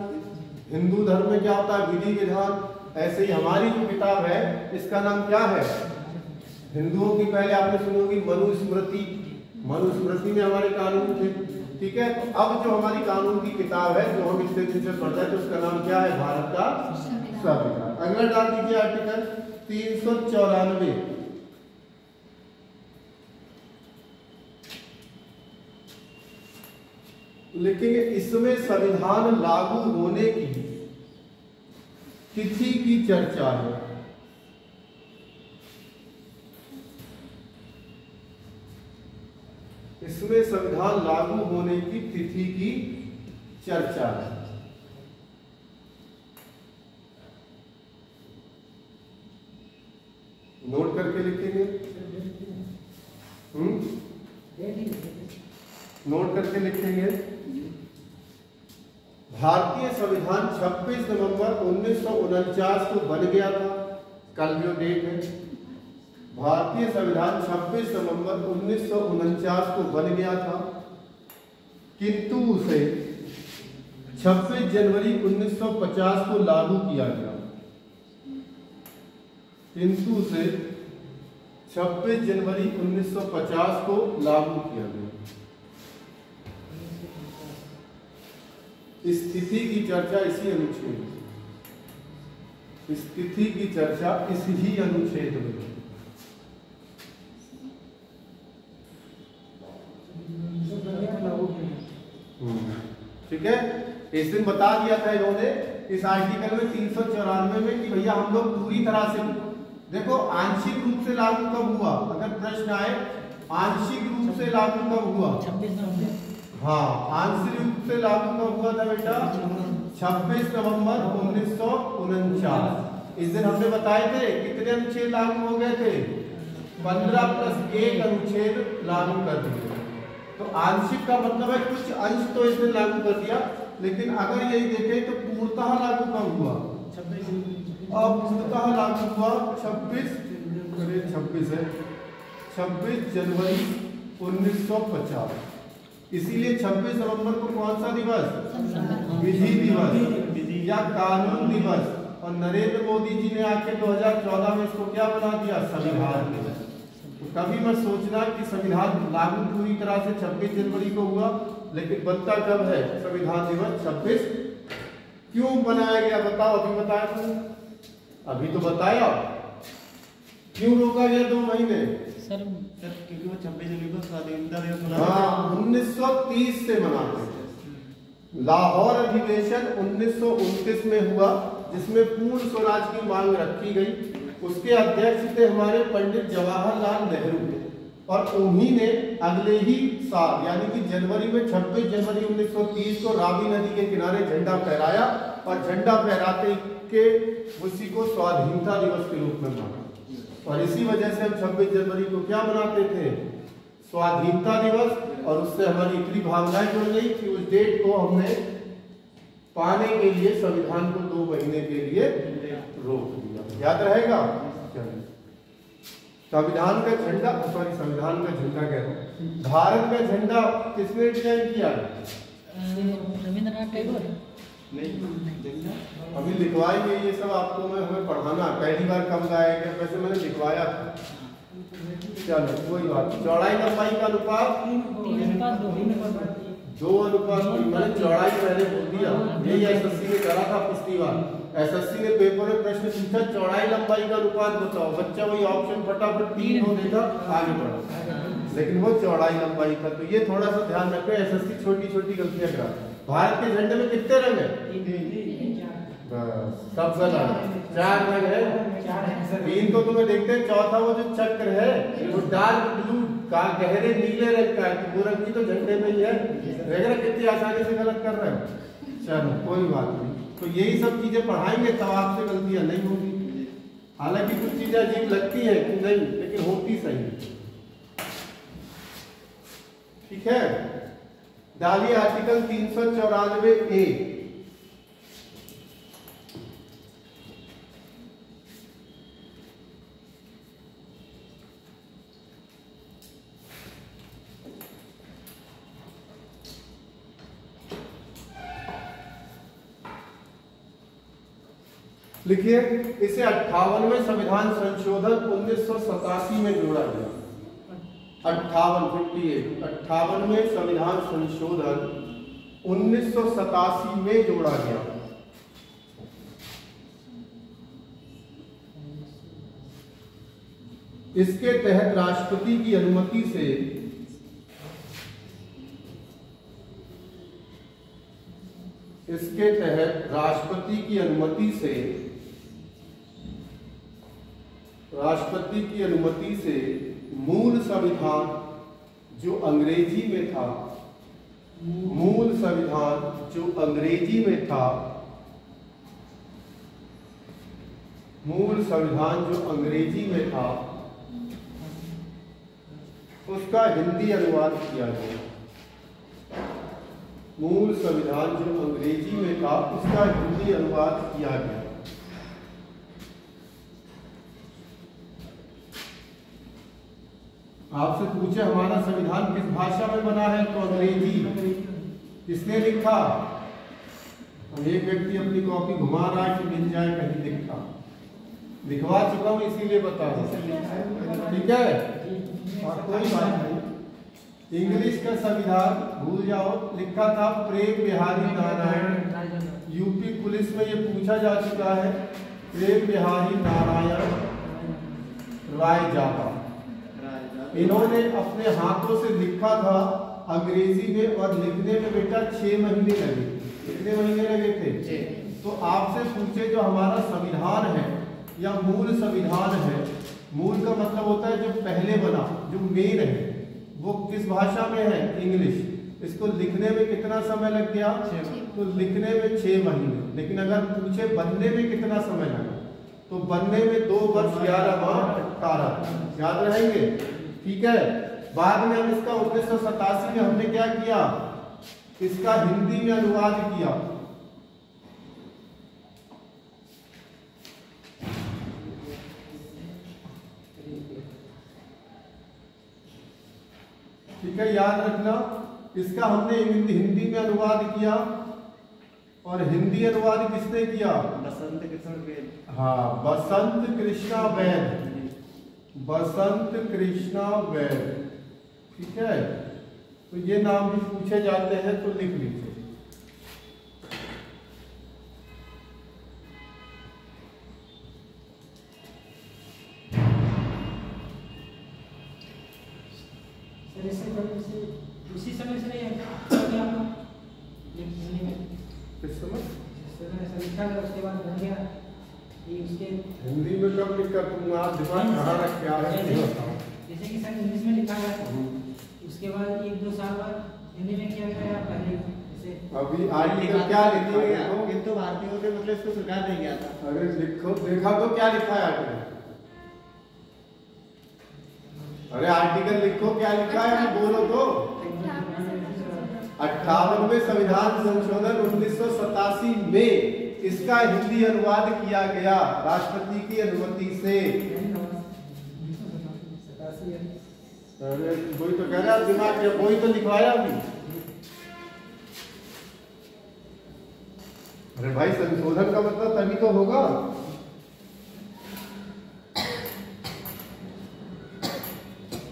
हिंदू धर्म में क्या होता है, विधि विधान। ऐसे ही हमारी जो किताब है इसका नाम क्या है, हिंदुओं की पहले आपने सुनी होगी मनुस्मृति। मनुस्मृति में हमारे कानून थे। ठीक है, तो अब जो हमारी कानून की किताब है जो हम इतने दिन से पढ़ते हैं, तो उसका नाम क्या है, भारत का संविधान। अगला डाल दीजिए आर्टिकल 394। लिखेंगे इसमें संविधान लागू होने की तिथि की चर्चा है। इसमें संविधान लागू होने की तिथि की चर्चा है। नोट करके लिखेंगे। नोट करके लिखेंगे। भारतीय संविधान 26 नवंबर 1949 को बन गया था। कल जो डेट है, भारतीय संविधान 26 नवंबर 1949 को बन गया था, किंतु उसे 26 जनवरी 1950 को लागू किया गया। किंतु उसे 26 जनवरी 1950 को लागू किया गया। स्थिति की चर्चा इसी अनुच्छेद, स्थिति की चर्चा इसी अनुच्छेद में। ठीक है, इस दिन बता दिया था इन्होंने इस आर्टिकल में 394 में कि भैया हम लोग पूरी तरह से, देखो आंशिक रूप से लागू कब हुआ, अगर प्रश्न आए आंशिक रूप से लागू कब हुआ, 26 नवंबर। हाँ, आंशिक रूप से लागू कब हुआ था बेटा, 26 नवंबर 1949। इस दिन हमने बताए थे कितने अनुच्छेद लागू हो गए थे, 15+1 अनुच्छेद लागू कर दिए। तो आंशिक का मतलब है कुछ अंश तो इसने लागू कर दिया, लेकिन अगर यही देखें तो पूर्णतः लागू कब हुआ, अब पूर्णतः लागू हुआ 26 जनवरी 1950। इसीलिए 26 नवंबर को कौन सा दिवस, विधि दिवस या कानून दिवस, और नरेंद्र मोदी जी ने आके 2014 में इसको क्या बना दिया, संविधान दिवस। तो कभी मत सोचना कि संविधान लागू पूरी तरह से 26 जनवरी को हुआ, लेकिन बनता कब है, संविधान दिवस 26। क्यों बनाया गया बताओ, अभी बताया तुमने, अभी तो बताया। क्यों रोका गया 2 महीने, सर क्योंकि वो 26 जनवरी को स्वाधीनता दिवस मनाते हाँ 1930 से मनाते थे। लाहौर अधिवेशन 1929 में हुआ, जिसमें पूर्ण स्वराज की मांग रखी गई। उसके अध्यक्ष थे हमारे पंडित जवाहरलाल नेहरू, और उन्हीं ने अगले ही साल यानी कि जनवरी में 26 जनवरी 1930 को रावी नदी के किनारे झंडा फहराया और झंडा फहराते के उसी को स्वाधीनता दिवस के रूप में माना। और इसी वजह से हम 26 जनवरी को क्या मनाते थे? स्वाधीनता दिवस। और उससे हमारी इतनी भावनाएं जुड़ गई कि उस डेट को हमने पाने के लिए संविधान को 2 महीने के लिए रोक दिया। याद रहेगा? संविधान का झंडा, सॉरी संविधान का झंडा कह रहा हूं, भारत का झंडा किसने डिजाइन किया? रविंद्रनाथ टैगोर। अभी लिखवाएंगे ये सब आपको, मैं हमें पढ़ाना पहली बार कब गाएगा, वैसे मैंने लिखवाया था। चलो कोई बात। चौड़ाई लंबाई का अनुपात 2:3। मैंने चौड़ाई पहले बोल दिया, यही एसएससी ने करा था पिछली बार। एसएससी ने पेपर में प्रश्न पूछा चौड़ाई लंबाई का अनुपात बताओ, बच्चा वही ऑप्शन फटाफट 3 हो देता, आगे बढ़ो, लेकिन वो चौड़ाई लंबाई था। तो ये थोड़ा सा ध्यान रखें, एसएससी छोटी छोटी गलतियां कराता है। भारत के झंडे में कितने रंग है? बस सब गलत, 4 रंग है। 3 तो तुम्हें देखते हैं, चौथा वो जो चक्र है वो डार्क ब्लू का गहरे नीले रंग का है, वो रंग की तो झंडे में ही है। देखना कितनी आसानी से गलत कर रहे हो। चलो कोई बात नहीं, तो यही सब चीजें पढ़ाएंगे तब आपसे गलतियां नहीं होगी। हालांकि कुछ चीजें अजीब लगती है कि नहीं, लेकिन होती सही है। ठीक है, डालिए आर्टिकल 394A। लिखिए, इसे 58वें संविधान संशोधन 1987 में जोड़ा गया। 58वें संविधान संशोधन 1987 में जोड़ा गया। इसके तहत राष्ट्रपति की अनुमति से राष्ट्रपति की अनुमति से मूल संविधान जो अंग्रेजी में था, उसका हिंदी अनुवाद किया गया। मूल संविधान जो अंग्रेजी में था उसका हिंदी अनुवाद किया गया। आपसे पूछे हमारा संविधान किस भाषा में बना है, तो अंग्रेजी। किसने लिखा? हम एक व्यक्ति अपनी कॉपी घुमा रहा है कि मिल जाए कहीं लिखा, लिखवा चुका हूं इसीलिए बता रहा। ठीक है, और कोई बात नहीं। इंग्लिश का संविधान भूल जाओ, लिखा था प्रेम बिहारी नारायण। यूपी पुलिस में ये पूछा जा चुका है, प्रेम बिहारी नारायण राय जाता। इन्होंने अपने हाथों से लिखा था अंग्रेजी में, और लिखने में बेटा 6 महीने लगे। कितने महीने लगे थे? तो आपसे पूछे जो हमारा संविधान है या मूल संविधान है, मूल का मतलब होता है जो पहले बना, जो मेन है, वो किस भाषा में है? इंग्लिश। इसको लिखने में कितना समय लग गया? तो लिखने में 6 महीने। लेकिन अगर पूछे बनने में कितना समय लगा, तो बनने में 2 वर्ष 11 माह 18। याद रहेंगे? ठीक है। बाद में हम इसका 1987 में हमने क्या किया? इसका हिंदी में अनुवाद किया। ठीक है, याद रखना, इसका हमने हिंदी में अनुवाद किया। और हिंदी अनुवाद किसने किया? बसंत कृष्ण वैद। हाँ, बसंत कृष्णा वैद। बसंत कृष्णा वैद। ठीक है, तो ये नाम भी पूछे जाते हैं तो लिख लीजिए। उसी समय से नहीं किस समय लिखा गया, उसके बाद बन गया उसके हिंदी में कब लिखा? तुम आप दिमाग कहाँ रख के आ रहे हैं? जैसे कि सर इंग्लिश में लिखा गया उसके बाद 1-2 साल बाद हिंदी में किया गया पहले जैसे अभी आर्टिकल क्या लिखा है देखो। किंतु भारतीयों के मतलब इसको स्वीकार नहीं किया था। अगर लिखो देखा तो क्या लिखा है आर्टिकल। अरे आर्टिकल लिखो क्या लिखा है, बोलो तो। 58वें संविधान संशोधन 1987 में इसका हिंदी अनुवाद किया गया राष्ट्रपति की अनुमति से। अरे वही तो कह रहा दिमाग में, वही तो लिखवाया अभी। अरे भाई संशोधन का मतलब तभी तो होगा।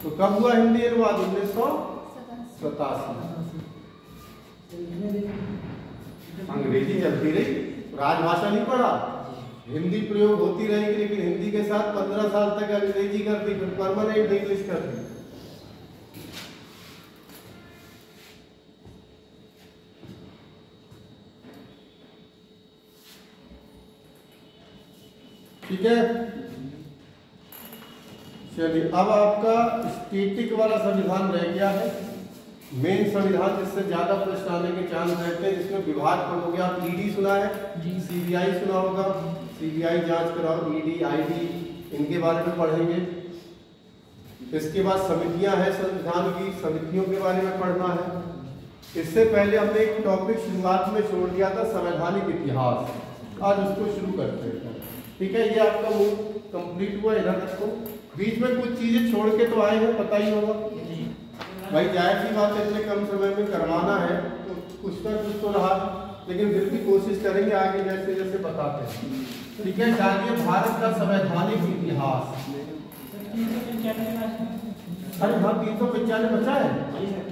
तो कब हुआ हिंदी अनुवाद? 1987। अंग्रेजी चलती रही, राजभाषा नहीं पढ़ा, हिंदी प्रयोग होती रहेगी, लेकिन हिंदी के साथ 15 साल तक अंग्रेजी करती, फिर परमानेंट इंग्लिश करती। ठीक है, चलिए अब आपका स्टैटिक वाला संविधान रह गया है। मेन संविधान जिससे ज्यादा प्रश्न आने के चांस रहते हैं, जिसमें विभाग पढ़ोगे आप। ईडी सुना है, सीबीआई सुना होगा, सीबीआई जांच कराओ, ईडी आईडी इनके बारे में पढ़ेंगे। इसके बाद समितियां हैं संविधान की, समितियों के बारे में पढ़ना है। इससे पहले हमने एक टॉपिक शुरुआत में छोड़ दिया था, संवैधानिक इतिहास। आज उसको शुरू करते हैं। ठीक है, ये आपका मूव कंप्लीट हुआ, इधर रखो। बीच में कुछ चीजें छोड़ के तो आए हैं, पता ही होगा भाई, जाहिर सी बात है, इतने कम समय में करवाना है तो कुछ ना कुछ तो रहा, लेकिन फिर भी कोशिश करेंगे आगे जैसे जैसे बताते हैं। ठीक है, जानिए भारत का संवैधानिक इतिहास। अरे हाँ, 395 बचा है,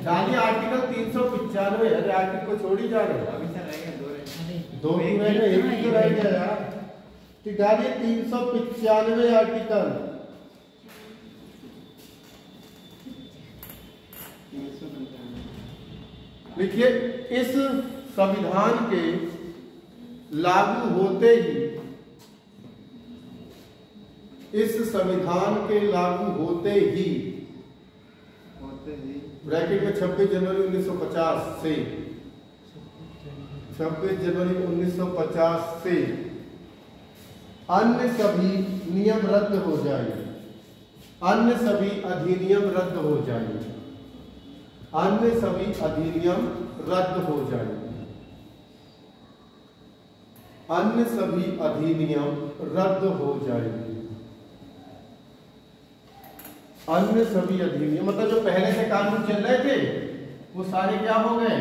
डालिए आर्टिकल 395। अरे आर्टिकल को छोड़ ही जा रहे दो ही महीने, एक ही तो रह गया यार। तो डालिए 395 आर्टिकल। देखिए, इस संविधान के लागू होते ही, इस संविधान के लागू होते ही ब्रैकेट में 26 जनवरी 1950 से 26 जनवरी 1950 से अन्य सभी नियम रद्द हो जाएंगे, अन्य सभी अधिनियम रद्द हो जाएंगे, अन्य सभी अधिनियम रद्द हो जाएंगे, अन्य सभी अधिनियम रद्द हो जाएंगे। अन्य सभी अधिनियम मतलब जो पहले से कानून चल रहे थे वो सारे क्या हो गए,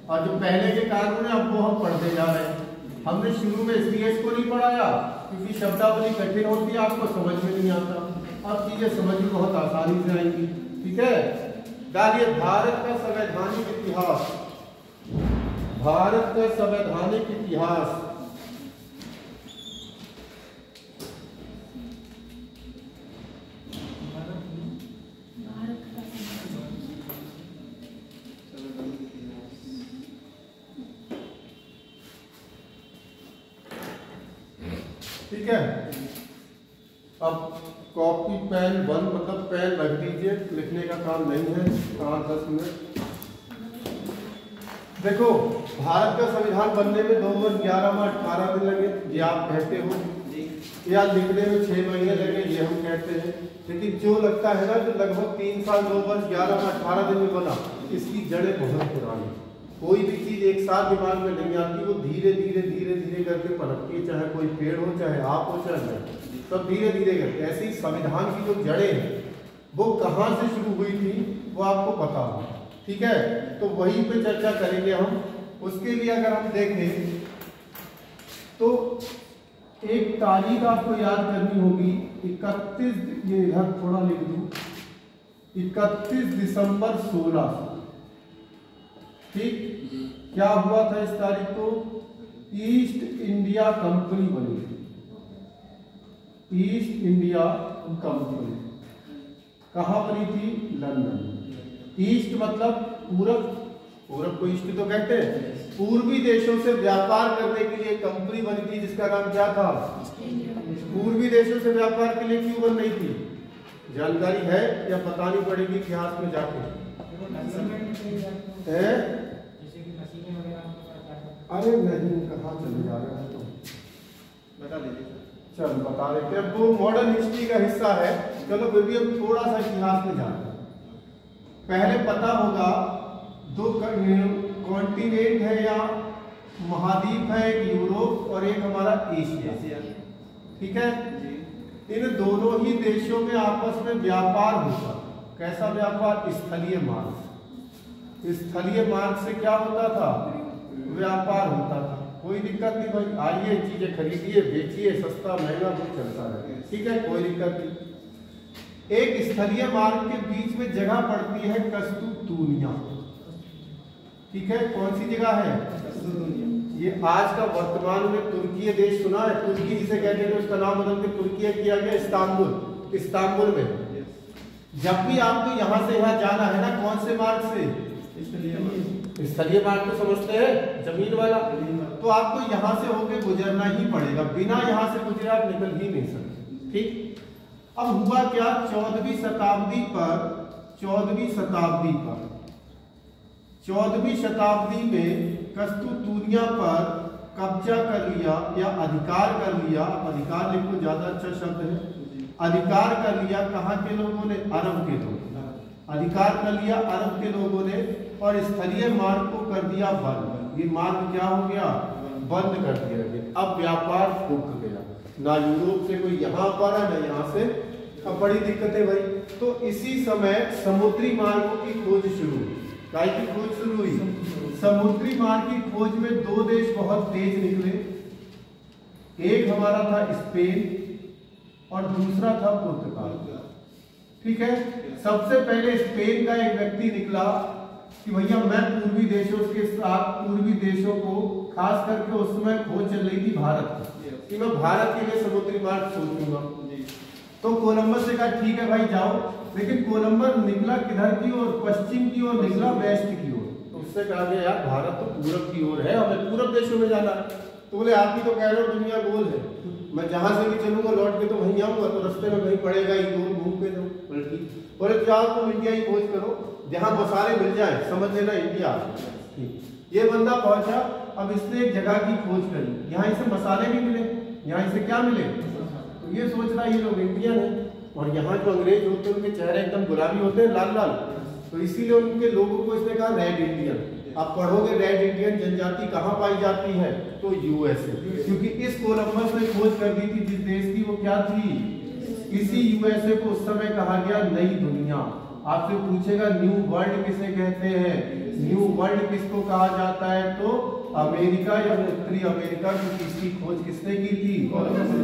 और जो पहले के कानून है अब वो हम पढ़ते जा रहे हैं। हमने शुरू में इसलिए इसको नहीं पढ़ाया क्योंकि शब्दावली कठिन होती है, आपको समझ में नहीं आता। अब चीजें समझ में बहुत आसानी से आएंगी। ठीक है, डालिए भारत का संवैधानिक इतिहास। भारत का संवैधानिक इतिहास। ठीक है, अब कॉपी पेन बंद, मतलब पेन रख दीजिए, लिखने का काम नहीं है। 5-10 मिनट। देखो, भारत का संविधान बनने में 2 वर्ष 11 माह 18 दिन लगे, ये आप कहते हो, या लिखने में 6 महीने लगे, ये हम कहते हैं। लेकिन जो लगता है ना कि लगभग 3 साल 2 वर्ष 11 माह 18 दिन में बना, इसकी जड़ें बहुत पुरानी। कोई भी चीज एक साथ दिमाग में नहीं आती, वो धीरे धीरे धीरे धीरे करके पनपती है। चाहे कोई पेड़ हो, चाहे आप हो, चाहे मैं, सब धीरे धीरे करके। ऐसे ही संविधान की जो जड़ें हैं वो कहाँ से शुरू हुई थी वो आपको पता हो। ठीक है, तो वहीं पे चर्चा करेंगे हम। उसके लिए अगर हम देखें तो एक तारीख आपको याद करनी होगी, 31, ये इधर थोड़ा लिख दूं, 31 दिसंबर 1600। ठीक, क्या हुआ था इस तारीख को? ईस्ट इंडिया कंपनी बनी थी। ईस्ट इंडिया कंपनी कहाँ बनी थी? लंदन। ईस्ट मतलब पूरब, पूरब को ईस्ट तो कहते हैं। पूर्वी देशों से व्यापार करने के लिए कंपनी बनी थी जिसका नाम क्या था? पूर्वी देशों से व्यापार के लिए क्यों बन रही थी? जानकारी है या बतानी पड़ेगी इतिहास में जाके? है? जैसे कि मशीनें वगैरह आपके पास आ सकती अरे नहीं, कहाँ चले जा रहे हैं तो बता दीजिए। चल बता देते हैं। वो मॉडर्न हिस्ट्री का हिस्सा है। चलो फिर भी हम थोड़ा सा इतिहास में जाते हैं। पहले पता होगा दो कॉन्टिनेंट है या महाद्वीप है, एक यूरोप और एक हमारा एशिया, ठीक है। इन दोनों ही देशों में आपस में व्यापार होता। कैसा व्यापार? स्थलीय मार्ग। स्थलीय मार्ग से क्या होता था? व्यापार होता था। कोई दिक्कत नहीं भाई, आइए चीजें खरीदिए, बेचिए, सस्ता महंगा कुछ चलता रहे, ठीक है, कोई दिक्कत नहीं। एक स्थलीय मार्ग के बीच में जगह पड़ती है कस्तूतूनिया, ठीक है। कौन सी जगह है? ये आज का वर्तमान में तुर्की देश सुना है, तुर्की जिसे कहते हैं, उसका नाम बदल के तुर्की किया गया इस्तांबुल। इस्तांबुल में जब भी आपको यहाँ से यहाँ जाना है ना, कौन से मार्ग से? स्थलीय मार्ग तो समझते हैं, जमीन वाला। तो आपको यहाँ से होके गुजरना ही पड़ेगा, बिना यहाँ से गुजरे आप निकल ही नहीं सकते, ठीक। अब हुआ क्या? 14वीं शताब्दी में कस्तूतूनिया पर कब्जा कर लिया या अधिकार कर लिया। अधिकार लिखो, ज्यादा अच्छा शब्द है। अधिकार कर लिया कहाँ के लोगों ने? अरब के लोग। अधिकार कर लिया अरब के लोगों ने और स्थलीय मार्ग को कर दिया बंद। ये मार्ग क्या हो गया? बंद कर दिया गया। अब व्यापार रुक गया, ना यूरोप से कोई यहाँ पर है ना यहाँ से। अब बड़ी दिक्कत है भाई। तो इसी समय समुद्री मार्गों की खोज शुरू हुई। काय की खोज शुरू हुई? समुद्री मार्ग की खोज में दो देश बहुत तेज निकले। एक हमारा था स्पेन और दूसरा था पुर्तगाल, ठीक है। सबसे पहले स्पेन का एक व्यक्ति निकला कि भैया मैं पूर्वी देशों के साथ, पूर्वी देशों को खास करके उस समय खोज चल रही थी भारत की, कि मैं भारत के लिए समुद्री मार्ग सोचूंगा। तो कोलंबस ने कहा ठीक है भाई जाओ, लेकिन कोलंबस निकला किधर की ओर? पश्चिम की ओर निकला, वेस्ट की ओर। तो उससे कहा गया यार भारत तो पूरब की ओर है, हमें पूरब देशों में जाना है। तो बोले आप ही तो कह रहे हो दुनिया गोल है, मैं जहां से भी चलूंगा लौट के तो वहीं आऊंगा, तो रास्ते में कहीं पड़ेगा ही, गोल घूम के दो। बोले जाओ तुम इंडिया ही खोज करो, जहां मसाले मिल जाए, समझ लेना इंडिया। ये बंदा पहुंचा, अब इसने एक जगह की खोज करी, यहाँ इसे मसाले भी मिले, यहाँ इसे क्या मिले? तो ये सोच रहा ये लोग इंडियन है, और यहाँ जो अंग्रेज होते हैं उनके चेहरे एकदम गुलाबी होते हैं, लाल लाल, तो इसीलिए उनके लोगों को इसने कहा रेड इंडियन। आप पढ़ोगे रेड इंडियन जनजाति कहाँ पाई जाती है? तो यूएसए, क्योंकि इस कोलंबस ने खोज कर दी थी जिस देश की, वो क्या थी? इसी यूएसए को उस समय कहा गया नई दुनिया। आपसे पूछेगा न्यू वर्ल्ड किसे कहते हैं? न्यू वर्ल्ड किसको कहा जाता है? तो अमेरिका या उत्तरी अमेरिका की इसकी खोज किसने की थी?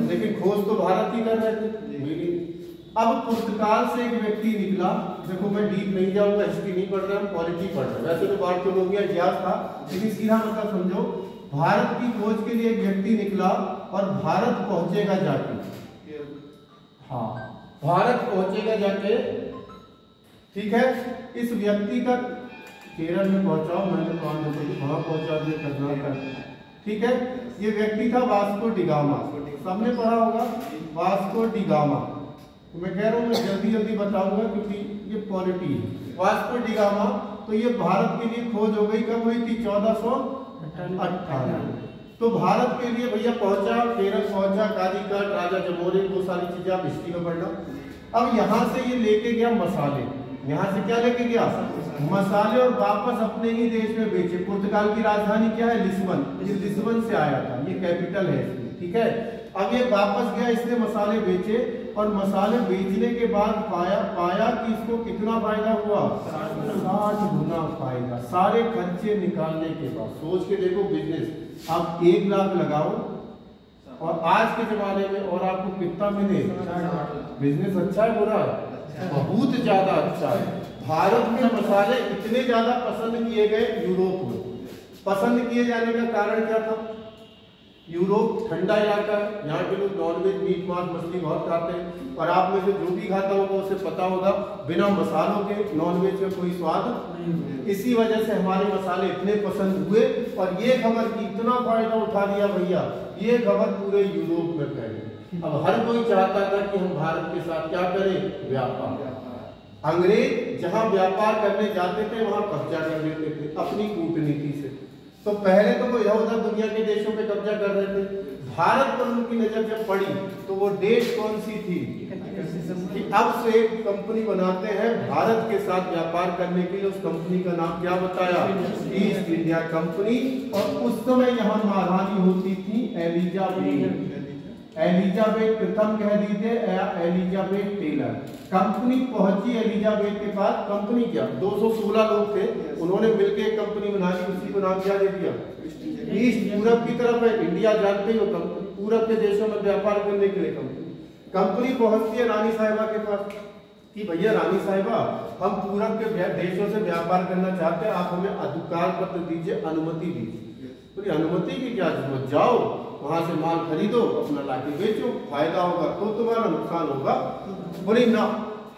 लेकिन खोज तो भारत ही कर रहे थे। अब पुर्तगाल से एक व्यक्ति निकला, देखो मैं डीप नहीं जाऊंगा, हिस्ट्री नहीं पढ़ रहा, पॉलिटी पढ़ रहा। वैसे तो बात हो गया, इतिहास था, लेकिन सीधा मतलब समझो, भारत की खोज के लिए एक व्यक्ति निकला और भारत पहुंचेगा जाके, हाँ भारत पहुंचेगा जाके, ठीक है। इस व्यक्ति का केरल में पहुंचाओ, मैंने कहा वहां पहुंचा दिया, कर्नाटक, ठीक है। ये व्यक्ति था वास्को डिगामा, सबने पढ़ा होगा वास्को डिगामा। तो मैं कह रहा हूँ मैं जल्दी जल्दी बताऊंगा क्योंकि ये पॉलिटी है। वास्को डिगामा, तो ये भारत के लिए खोज हो गई, कब हुई थी? 1458। तो भारत के लिए भैया पहुंचा, केरल पहुंचा, कालीकट, राजा जमोरिन, वो सारी चीजें आप हिस्ट्री में पढ़ना। अब यहाँ से ये लेके गया मसाले, यहाँ से क्या लेके गया? मसाले, और वापस अपने ही देश में बेचे। पुर्तगाल की राजधानी क्या है? लिस्बन। ये लिस्बन से आया था, ये कैपिटल है, ठीक है। अब ये वापस गया, इसने मसाले बेचे, और मसाले बेचने के बाद पाया कि इसको कितना फायदा हुआ? 60 गुना फायदा, सारे खर्चे निकालने के बाद। सोच के देखो बिजनेस, आप 1 लाख लगाओ और आज के जमाने में और आपको कितना मिले? बिजनेस अच्छा है बुरा है? बहुत ज्यादा अच्छा है। भारत में मसाले इतने ज्यादा पसंद किए गए यूरोप में। पसंद किए जाने का कारण क्या था? यूरोप ठंडा इलाका है, यहाँ के लोग नॉनवेज, मीट, मांस, मछली बहुत खाते हैं, और आप में से जो भी खाता होगा उसे पता होगा बिना मसालों के नॉनवेज का कोई स्वाद नहीं। इसी वजह से हमारे मसाले इतने पसंद हुए, और ये खबर की इतना फायदा उठा दिया भैया, ये खबर पूरे यूरोप में फैली। अब हर कोई चाहता था कि हम भारत के साथ क्या करें? व्यापार। अंग्रेज जहां व्यापार करने जाते थे वहां कब्जा कर लेते थे अपनी कूटनीति से। तो पहले तो वो इधर उधर दुनिया के देशों पे कब्जा कर रहे थे। भारत पर उनकी नजर जब पड़ी तो वो देश कौन सी थी कि अब से एक कंपनी बनाते हैं भारत के साथ व्यापार करने के लिए। उस कंपनी का नाम क्या बताया? East India company. और उस समय यहाँ महारानी होती थी एलिजाबेथ। एलिजाबेथ प्रथम कह दीजिए या एलिजाबेथ टेलर। कंपनी पहुंची एलिजाबेथ के पास। कंपनी क्या 216 लोग थे, उन्होंने मिलकर एक कंपनी बना ली। उसी को नाम क्या दे दिया? ईस्ट। पूरब की तरफ है, इंडिया जानते ही हो, कंपनी पूरब के देशों में व्यापार करने के लिए कंपनी पहुंचती है रानी साहिबा के पास कि भैया रानी साहिबा, हम पूरब के देशों से व्यापार करना चाहते हैं, आप हमें अधिकार पत्र दीजिए, अनुमति दीजिए। बोली अनुमति की क्या जरूरत, जाओ वहां से माल खरीदो, अपना लाके बेचो, फायदा होगा तो तुम्हारा नुकसान होगा। बोली ना,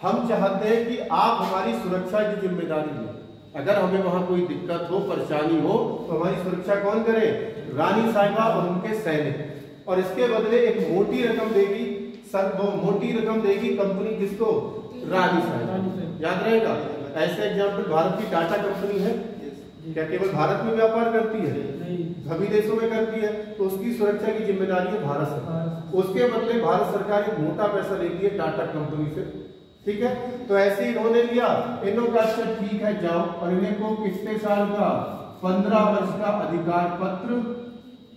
हम चाहते हैं कि आप हमारी सुरक्षा की जिम्मेदारी लो। अगर हमें वहां कोई दिक्कत हो, परेशानी हो तो हमारी सुरक्षा कौन करे? रानी साहिबा और उनके सैनिक। और इसके बदले एक मोटी रकम देगी, वो मोटी रकम देगी कंपनी किसको? रानी साहिबा। याद रहेगा। ऐसे एग्जाम्पल भारत की टाटा कंपनी है, क्या केवल भारत में व्यापार करती है? सभी देशों में करती है। तो उसकी सुरक्षा की जिम्मेदारी है भारत सरकार। उसके बदले भारत सरकार एक मोटा पैसा लेती है टाटा कंपनी से। ठीक है, तो ऐसे ही इन्होंने लिया। इन्होंने कहा अच्छा ठीक है जाओ, और इन्हें को कितने साल का? 15 वर्ष का अधिकार पत्र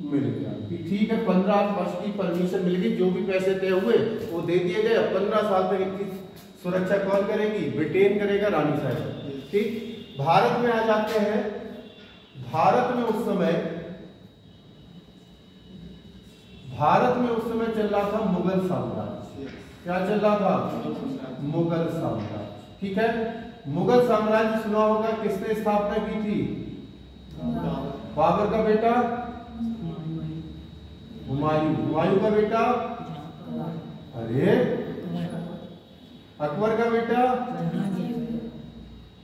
मिल गया कि ठीक है 15 वर्ष की परमिशन मिल गई। जो भी पैसे तय हुए वो दे दिए गए। 15 साल तक इनकी सुरक्षा कौन करेगी? ब्रिटेन करेगा, रानी साहिबा। ठीक, भारत में आ जाते हैं। भारत में उस समय चल रहा था मुगल साम्राज्य। क्या चल रहा था? मुगल साम्राज्य। ठीक है, मुगल साम्राज्य सुना होगा, किसने स्थापना की थी? बाबर का बेटा हुमायूं। हुमायूं का बेटा अरे अकबर का बेटा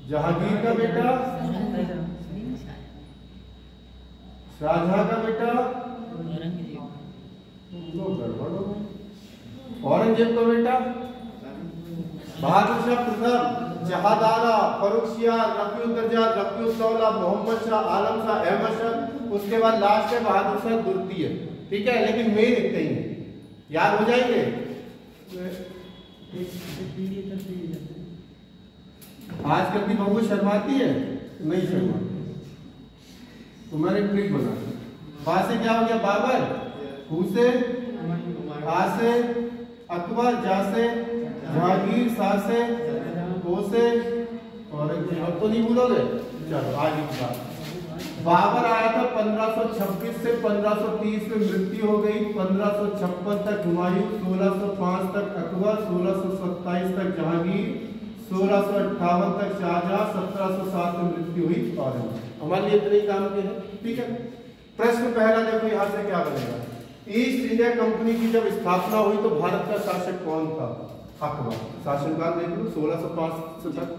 जहांगीर का बेटा शाहजहां का बेटा औरंगजेब का बेटा बहादुर शाह प्रथम, जहादारा, फर्रुखसियार, रफीउद्दौला, रफीउद्दौला, मोहम्मद शाह, आलम शाह, अहमद शाह। उसके बाद लास्ट है बहादुर शाह द्वितीय। ठीक है, लेकिन मेन इतने ही है, याद हो जाएंगे। आजकल की बहू शर्माती है? नहीं शर्माती। तो मैंने ट्रिक बना दी। वहां से क्या हो गया? बाबर, हू से, आ से अकबर, जा से जहांगीर, सा से, ओ से औरंगजेब। अब तो नहीं भूलोगे। चलो आगे की बात। बाबर आया था 1526 से 1530 में मृत्यु हो गई। 1556 तक हुमायूं, 1605 तक अकबर, 1627 तक जहांगीर, 1658 तक शाहजहां, 1707 में मृत्यु हुई औरंगजेब। हमारे लिए इतने ही काम के हैं। ठीक है, प्रश्न पहला देखो यहाँ से क्या बनेगा। ईस्ट इंडिया कंपनी की जब स्थापना हुई तो भारत का शासक कौन था? अकबर। शासनकाल देख लो 1605 तक।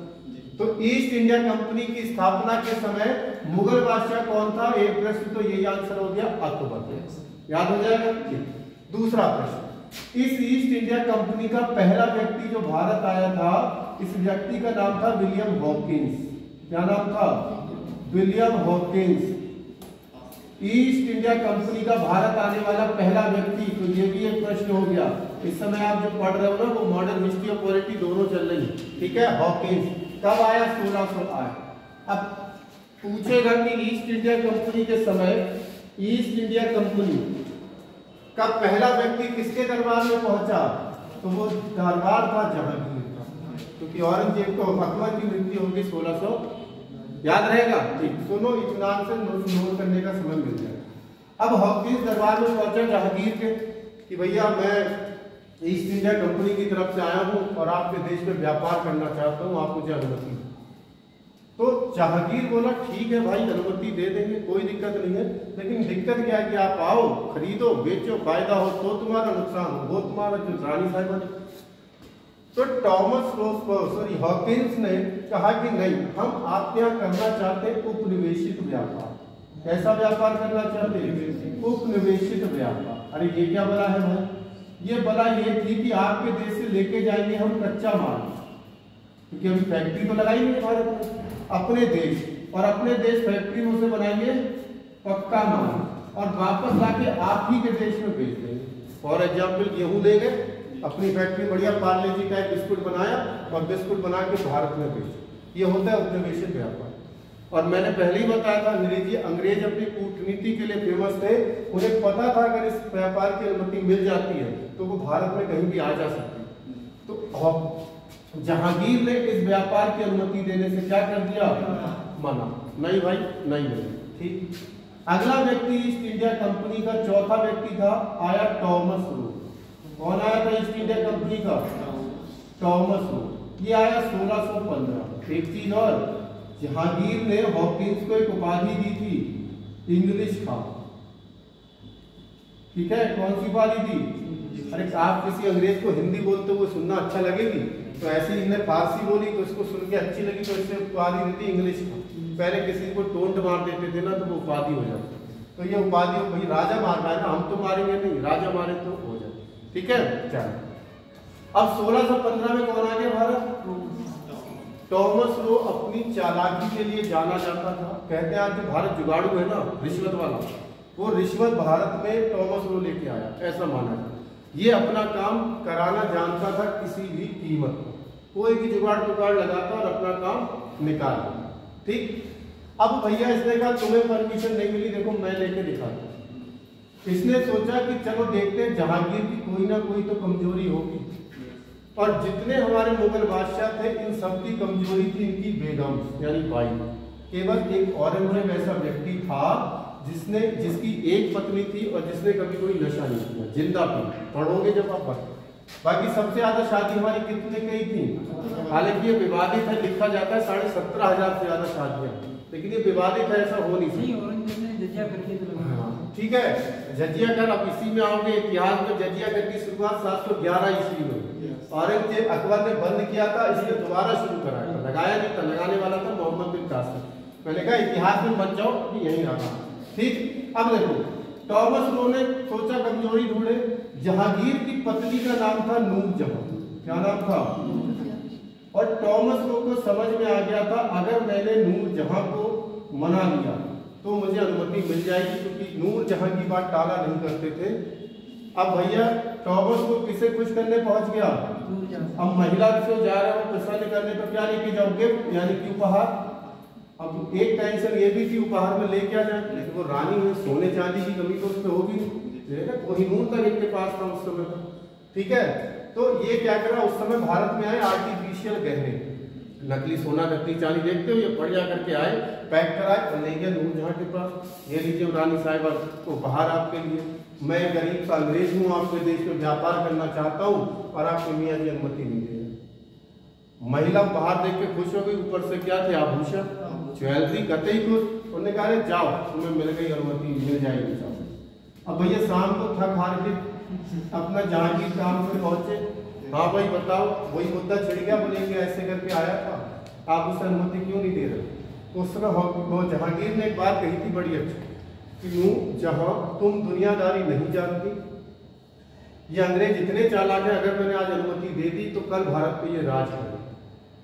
तो ईस्ट इंडिया कंपनी की स्थापना के समय मुगल बादशाह कौन था? एक प्रश्न तो यही आंसर हो गया, अकबर। याद हो जाएगा। दूसरा प्रश्न, इस ईस्ट इंडिया कंपनी का पहला व्यक्ति जो भारत आया था, इस व्यक्ति का नाम था विलियम हॉकिंस। क्या नाम था? William Hawkins. East India company का भारत आने वाला पहला व्यक्ति, तो ये भी एक प्रश्न हो गया। इस समय आप जो पढ़ रहे हो ना, वो मॉडर्न हिस्ट्री और पॉलिटी दोनों चल रही है। ठीक है, हॉकिंस कब आया? 1608। अब पूछेगा कि ईस्ट इंडिया कंपनी के समय ईस्ट इंडिया कंपनी का पहला व्यक्ति किसके दरबार में पहुंचा? तो वो दरबार था जहांगीर का, क्योंकि औरंगजेब को अकबर की मृत्यु होगी 1600। याद रहेगा। ठीक, सुनो, इत्मीनान से नोट करने का समय मिल जाएगा। अब हॉकिंस दरबार में पहुंचा जहांगीर के कि भैया मैं ईस्ट इंडिया कंपनी की तरफ से आया हूं और आपके देश में व्यापार करना चाहता हूं, आप मुझे अनुमति दें। तो जहांगीर बोला ठीक है भाई, अनुमति दे देंगे, कोई दिक्कत नहीं है, लेकिन दिक्कत क्या है कि आप आओ, खरीदो, बेचो, फायदा हो तो तुम्हारा नुकसान हो, वो तुम्हारा जो रानी साहिबा ने। तो हॉकिंस ने कहा कि नहीं, हम आपके यहाँ करना चाहते उपनिवेशित व्यापार। कैसा व्यापार करना चाहते हैं? उपनिवेशित व्यापार। अरे ये क्या बला है भाई? ये बला ये थी कि आपके देश से लेके जाएंगे हम कच्चा माल, क्योंकि अभी फैक्ट्री तो लगाई नहीं है भारत में। अपने देश, और अपने देश फैक्ट्री में उसे बनाएंगे पक्का माल और वापस लाके आप ही के देश में बेच देंगे। फॉर एग्जाम्पल गेहूं ले गए, अपनी फैक्ट्री बढ़िया पार्ले जी टाइप बिस्कुट बनाया और बिस्कुट बना के भारत में बेचे। ये होता है उपनिवेशिक व्यापार। और मैंने पहले ही बताया था, अंग्रेज अपनी कूटनीति के लिए फेमस थे। उन्हें पता था अगर इस व्यापार की अनुमति मिल जाती है तो वो भारत में कहीं भी आ जा सकती। तो जहांगीर ने इस व्यापार की अनुमति देने से क्या कर दिया? मना। नहीं भाई, नहीं मिले। ठीक। अगला व्यक्ति ईस्ट इंडिया कंपनी का चौथा व्यक्ति था, आया टॉमस रो। कौन आया था ईस्ट इंडिया कंपनी का? Thomas Roe. ये आया 1615। एक चीज और, जहांगीर ने हॉकिंस को एक उपाधि दी थी, इंग्लिश खां। ठीक है, कौन सी उपाधि दी? अरे आप किसी अंग्रेज को हिंदी बोलते हुए सुनना अच्छा लगेगी, तो ऐसे ही इन्हें फारसी बोली तो इसको सुन के अच्छी लगी तो इससे उपाधि दी थी इंग्लिश खां। पहले किसी को टोंट मार देते थे ना तो वो उपाधि हो जाती। तो ये उपाधि भाई राजा मारना है ना, हम तो मारेंगे नहीं, राजा मारे तो हो जाए। ठीक है, चलो। अब 1615 में कौन आ गया भारत? टॉमस रो अपनी चालाकी के लिए जाना जाता था। कहते हैं आज जो भारत जुगाड़ू है ना, रिश्वत वाला, वो रिश्वत भारत में टॉमस रो लेके आया, ऐसा माना जाता। ये अपना काम कराना जानता था किसी भी कीमत पर, कोई भी जुगाड़ टुगाड़ लगाता और अपना काम निकाल। ठीक। अब भैया इसने कहा तुम्हें परमिशन नहीं मिली, देखो मैं लेके दिखाता हूं। इसने सोचा कि चलो देखते हैं जहांगीर की कोई ना कोई तो कमजोरी होगी। और जितने हमारे मुगल बादशाह थे इन सबकी कमजोरी थी इनकी बेगम यानी बाई। केवल एक औरंगजेब ऐसा व्यक्ति था जिसकी एक पत्नी थी और जिसने कभी कोई नशा नहीं किया, जिंदा पी। पढ़ोगे जब आप बाकी सबसे ज्यादा शादी हमारी कितने की थी? हालांकि ये विवादित है, लिखा जाता है 17,500 से ज्यादा शादियां, लेकिन ये विवादित है, ऐसा हो नहीं सकता। ठीक है, जजिया कर, अब इसी में आओगे इतिहास में। जजिया कर की शुरुआत 711 ईस्वी में औरंगजेब अकबर ने बंद किया था, इसलिए दोबारा शुरू कराया था। लगाया नहीं था, लगाने वाला था मोहम्मद बिन कासिम। मैंने कहा इतिहास में मत जाओ, यही रहा। ठीक। अब देखो, टॉमस रो ने सोचा कमजोरी ढूंढे। जहांगीर की पत्नी का नाम था नूरजहां। क्या नाम था? और टॉमस रो को समझ में आ गया था अगर मैंने नूरजहां को मना लिया तो मुझे अनुमति मिल जाएगी, क्योंकि नूरजहां की बात टाला नहीं करते थे। अब भैया टॉमस को किसे खुश करने पहुंच गया? अब महिला से जा रहे हो पसंद करने तो क्या लेके जाओगे? यानी कि उपहार। अब एक टेंशन ये भी थी उपहार में लेके आ जाए, लेकिन वो रानी है, सोने चांदी की कमी तो उसमें होगी नहीं, कोहिनूर तक इनके पास था उस समय का। ठीक है, तो ये क्या करा, उस समय भारत में आए आर्टिफिशियल गहने, नकली सोना नकली चांदी देखते हो, ये बढ़िया करके आए, पैक कराए और ले गए नूरजहां के पास। ये लीजिए रानी साहिबा, उपहार आपके लिए, मैं गरीब सा अंग्रेज हूँ, आपके देश में व्यापार करना चाहता हूँ और आपके मियाँ जी अनुमति नहीं दे रहे। महिला उपहार देख के खुश हो गई, ऊपर से क्या थे? आभूषण, ज्वेलरी, कतई खुश। उन्होंने कहा जाओ तुम्हें मिल गई अनुमति, मिल जाएगी। जाओ। अब भैया शाम को थक हार के अपना जहांगीर काम से पहुंचे। हाँ भाई बताओ, वही मुद्दा छिड़ गया, बोलेंगे ऐसे करके आया था, आप उसे अनुमति क्यों नहीं दे रहे? उस समय जहांगीर ने एक बात कही थी बड़ी अच्छी कि नूरजहां तुम दुनियादारी नहीं जानती, ये अंग्रेज इतने चालाक है, अगर मैंने आज अनुमति दे दी तो कल भारत पे ये राज करे।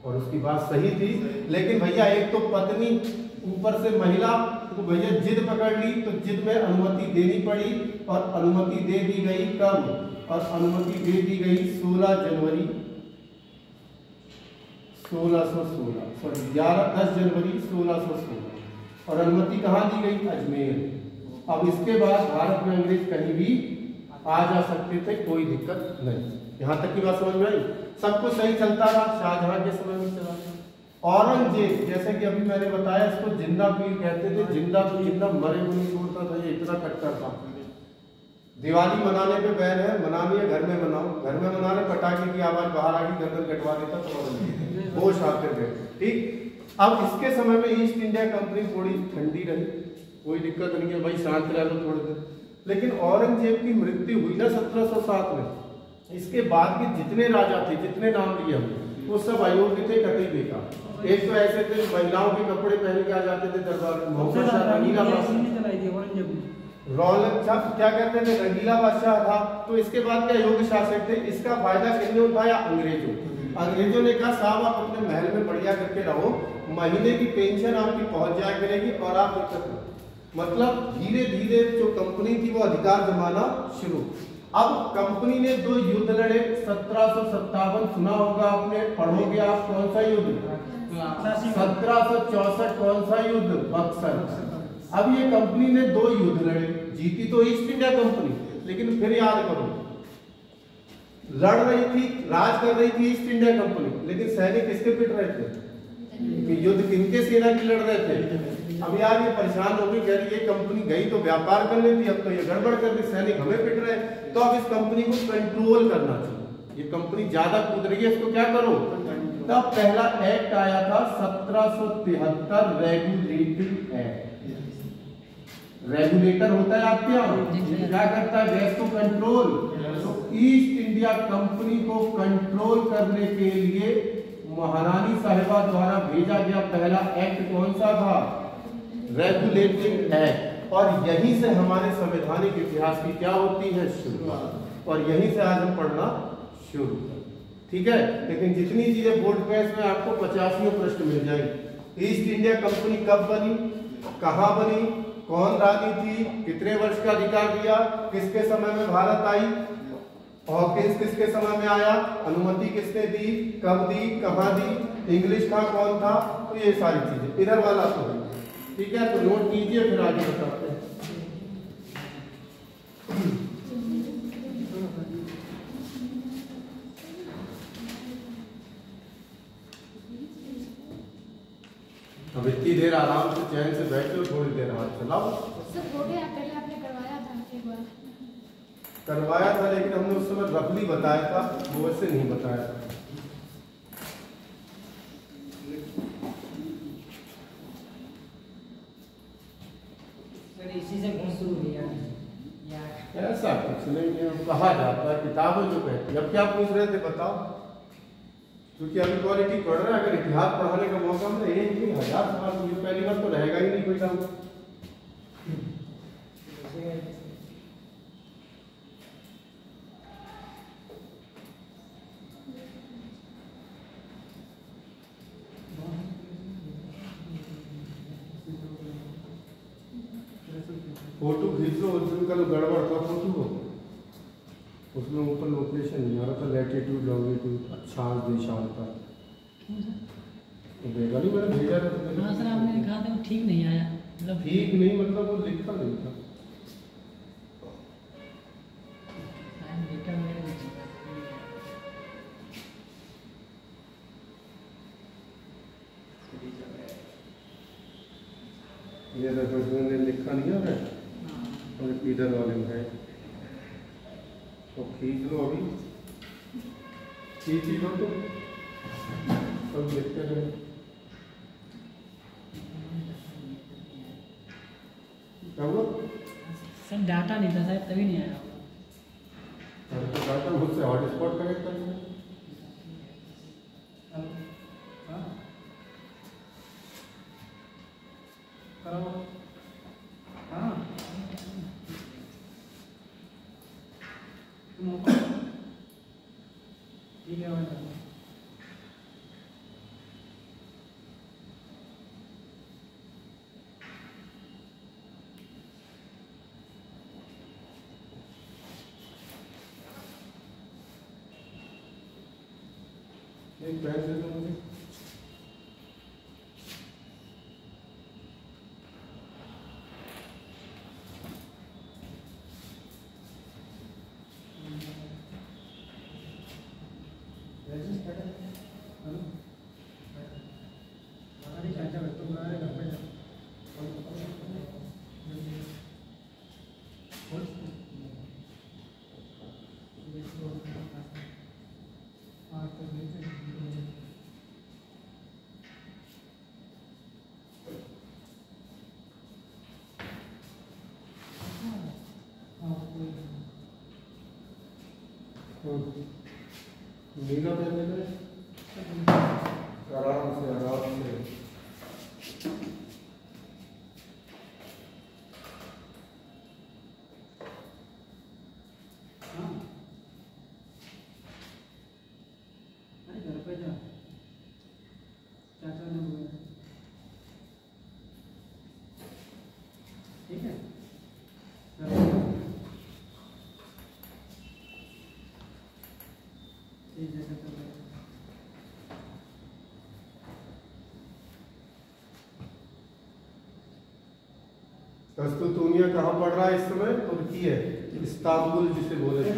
और उसकी बात सही थी, लेकिन भैया एक तो पत्नी ऊपर से महिला, तो भैया जिद पकड़ ली तो जिद में अनुमति देनी पड़ी और अनुमति दे दी गई कब? और अनुमति दे दी गई 16 जनवरी 1616, सॉरी 10 जनवरी 1616। और अनुमति कहाँ दी गई? अजमेर। अब इसके बाद भारत में अंग्रेज कहीं भी आ जा सकते थे, कोई दिक्कत नहीं। यहाँ तक की बात समझ में आई? सब कुछ सही चलता रहा, शाहजहां के समय में चला। औरंगजेब, जैसे कि अभी मैंने बताया, इसको जिंदा पीर कहते थे, जिंदा तो जिंदा, मरे को नहीं छोड़ता था, ये इतना कट्टर था। दिवाली मनाने पे बैन है, मनानी है घर में मनाओ, घर में मना रहे, पटाखे की आवाज बाहर आके गर्दन कटवा देता तो होश आते थे। ठीक। अब इसके समय में ईस्ट इंडिया कंपनी थोड़ी ठंडी रही, कोई दिक्कत नहीं है भाई, शांत रह लो थोड़ी देर। लेकिन औरंगजेब की मृत्यु हुई ना 1707 में, इसके बाद के जितने राजा थे, जितने नाम लिए हमने, वो सब अयोग्य थे, कतई बेकार। एक तो ऐसे थे महिलाओं के कपड़े पहन के आ जाते थे दरबार में, मोहम्मद शाह रंगीला क्या कहते थे, रंगीला बादशाह था। तो इसके बाद के अयोग्य शासक थे, इसका फायदा किसने उठाया? अंग्रेजों। अंग्रेजों ने कहा साहब आप अपने महल में बढ़िया करके रहो, महीने की पेंशन आपकी पहुंच जाया करेगी और आप दिक्कत नहीं। मतलब धीरे धीरे जो कंपनी थी वो अधिकार जमाना शुरू। अब कंपनी ने 2 युद्ध लड़े। 1757 सुना होगा आपने, पढ़ोगे आप, कौन सा युद्ध? 1764 कौन सा युद्ध? बक्सर। अब ये कंपनी ने 2 युद्ध लड़े, जीती तो ईस्ट इंडिया कंपनी, लेकिन फिर याद करो, लड़ रही थी, राज कर रही थी ईस्ट इंडिया कंपनी, लेकिन सैनिक किसके पिट रहे थे? कि युद्ध किनके सेना की लड़ रहे थे? अब यार ये परेशान हो गई, कह रही ये कंपनी गई तो व्यापार करने थी, अब तो ये गड़बड़ कर रही, सैनिक हमें पिट रहे, तो अब इस कंपनी को कंट्रोल करना चाहिए, ये कंपनी ज्यादा कूद रही है, इसको क्या करो। तब पहला एक्ट आया था 1773 रेगुलेटिंग एक्ट। रेगुलेटर होता है आपके यहाँ, क्या करता है? गैस को कंट्रोल। तो ईस्ट इंडिया कंपनी को कंट्रोल करने के लिए महारानी साहिबा द्वारा भेजा गया पहला एक्ट कौन सा था? Regulating act. और यहीं से हमारे संवैधानिक इतिहास की क्या होती है? शुरुआत। और यहीं से आज हम पढ़ना शुरू, ठीक है। लेकिन जितनी चीजें बोर्ड पे इसमें आपको 50 प्रश्न मिल जाएंगे। ईस्ट इंडिया कंपनी कब बनी, कहां बनी, कौन रानी थी, कितने वर्ष का अधिकार दिया, किसके समय में भारत आई, हॉकिंस किसके समय में आया, अनुमति किसने दी, कब दी, कहां दी, इंग्लिश का कौन था, तो ये सारी चीजें इधर वाला तो है, ठीक है। तो नोट कीजिए, फिर आगे बताते हैं। अब इतनी देर आराम से चैन से बैठो, थोड़ी देर हाथ चलाओ। सर हो गया, पहले आपने करवाया था एक बार। करवाया था, लेकिन हमने उस समय रफली बताया था, वो वैसे नहीं बताया था। सर इसी से घूस शुरू हुई है ऐसा कुछ नहीं है, कहा जाता है, किताबें जो कहती है। अब क्या पूछ रहे थे बताओ, क्योंकि अभी क्वालिटी पढ़ रहे हैं, अगर इतिहास पढ़ाने का मौका मिले 1000 सवाल, ये पहली बार तो रहेगा ही नहीं कोई डाउट। फोटो खींच लो, उस दिन का जो गड़बड़ था फोटो को, उसमें ऊपर लोकेशन नहीं आ रहा था, लैटिट्यूड लॉन्गिट्यूड अक्षांश देशांश का देखा नहीं, मैंने भेजा था। हाँ सर, आपने लिखा था वो ठीक नहीं आया, मतलब ठीक नहीं, मतलब वो लिखा नहीं था। ये देखो, इसमें लिखा नहीं आ रहा है, और इधर वाले में है, तो खींच लो, अभी खींच ही लो, तो सब लिखते रहे। क्या हुआ? सर डाटा नहीं था शायद, तभी नहीं आया। अरे तो डाटा मुझसे हॉटस्पॉट कनेक्ट करना है। एक पैर दे दो मुझे। नीला पेन ले लें, आराम से आराम से। घर पे जैसे तो कस्तूतूनिया कहाँ पढ़ रहा है इस समय? तुर्की है, इस्तांबुल जिसे बोले थे।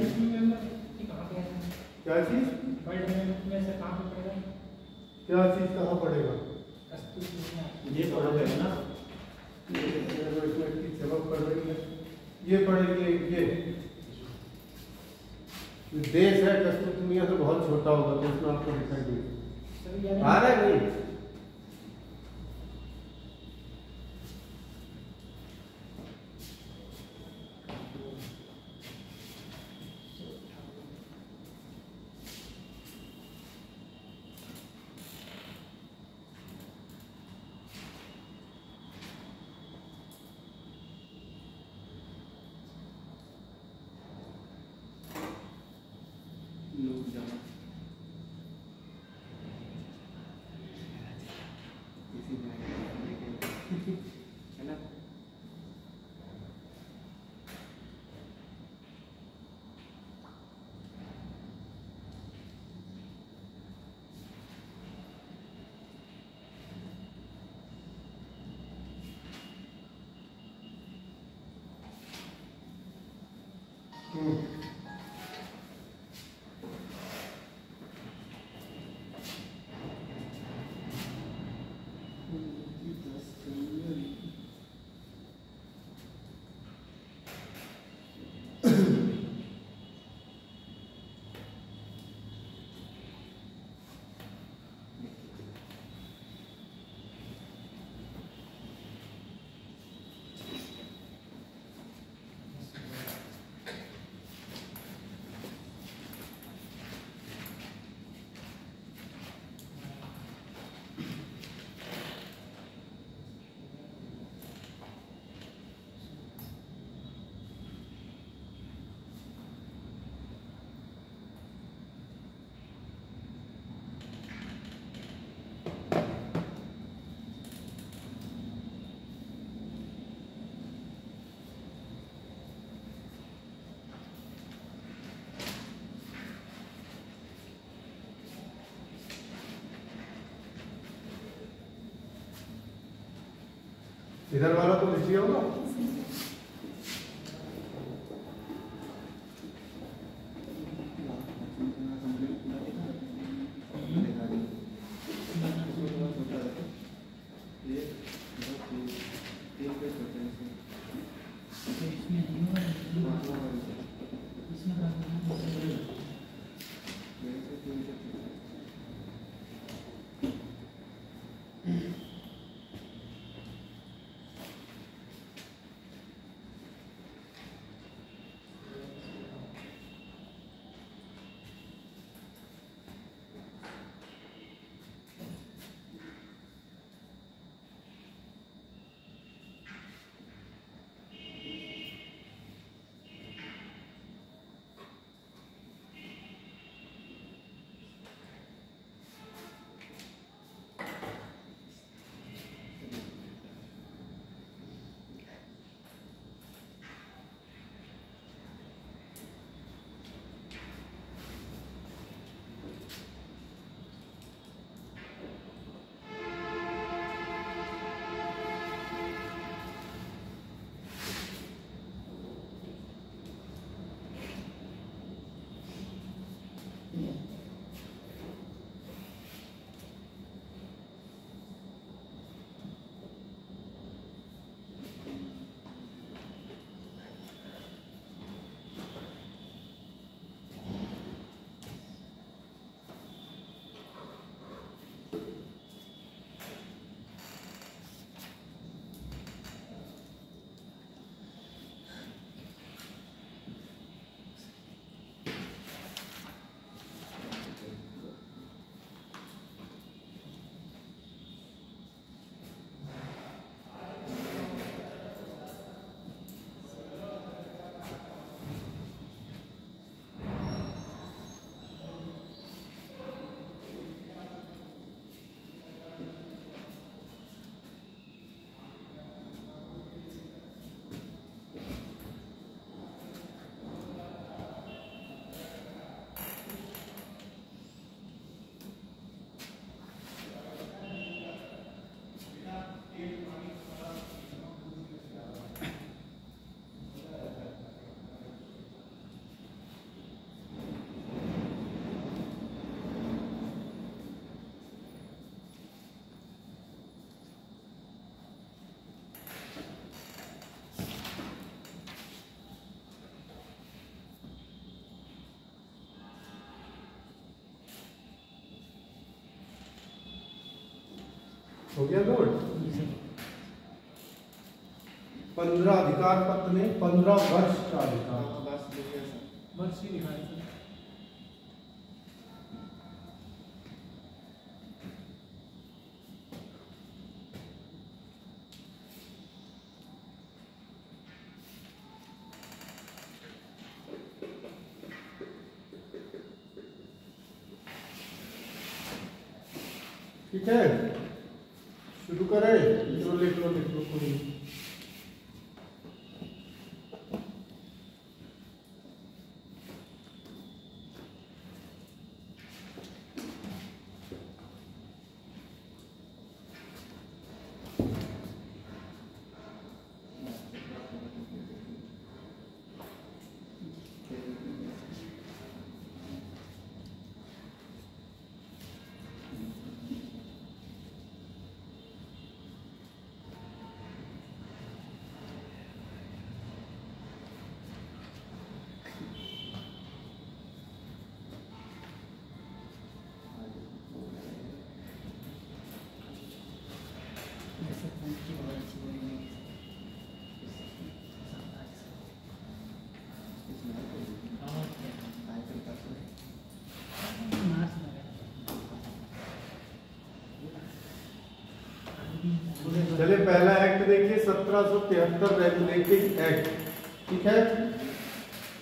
क्या चीज? क्या चीज कहाँ पढ़ेगा? ये पढ़ा जाएगा ना, की चमक पड़ रही है, ये पढ़ेगी। ये देश है कस्तूतूनिया तो बहुत छोटा होगा, तो उसमें आपको दिखाई देगा। आ रहा है नहीं? लोग जाना किसी है ना। इधर वाला तो नीचे होगा। हो गया नोट। 15 अधिकार पत्र में 15 वर्ष का अधिकार। बस देखिए सर। वर्ष ही लिखा है सर। ठीक है, शुरू करें। जो लिख लो कोई। चलिए पहला एक्ट देखिए 1773 रेगुलेटिंग एक्ट। ठीक है,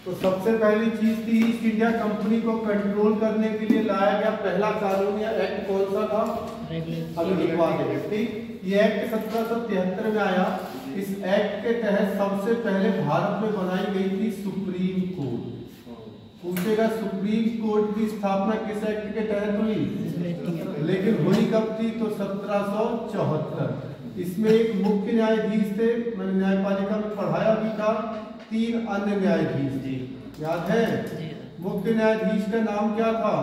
तो सबसे पहली चीज थी ईस्ट इंडिया कंपनी को कंट्रोल करने के लिए लाया गया पहला कानून या एक्ट कौन सा था? अभी लिखवा देंगे। ठीक, ये एक्ट 1773 में आया। इस एक्ट के तहत सबसे पहले भारत में बनाई गई थी सुप्रीम कोर्ट। पूछेगा सुप्रीम कोर्ट की स्थापना किस एक्ट के तहत हुई? लेकिन हुई कब थी? तो 1774। इसमें एक मुख्य न्यायाधीश थे, मैंने न्यायपालिका में पढ़ाया भी था। 3 अन्य न्यायाधीश थे, याद है? मुख्य न्यायाधीश का नाम क्या था?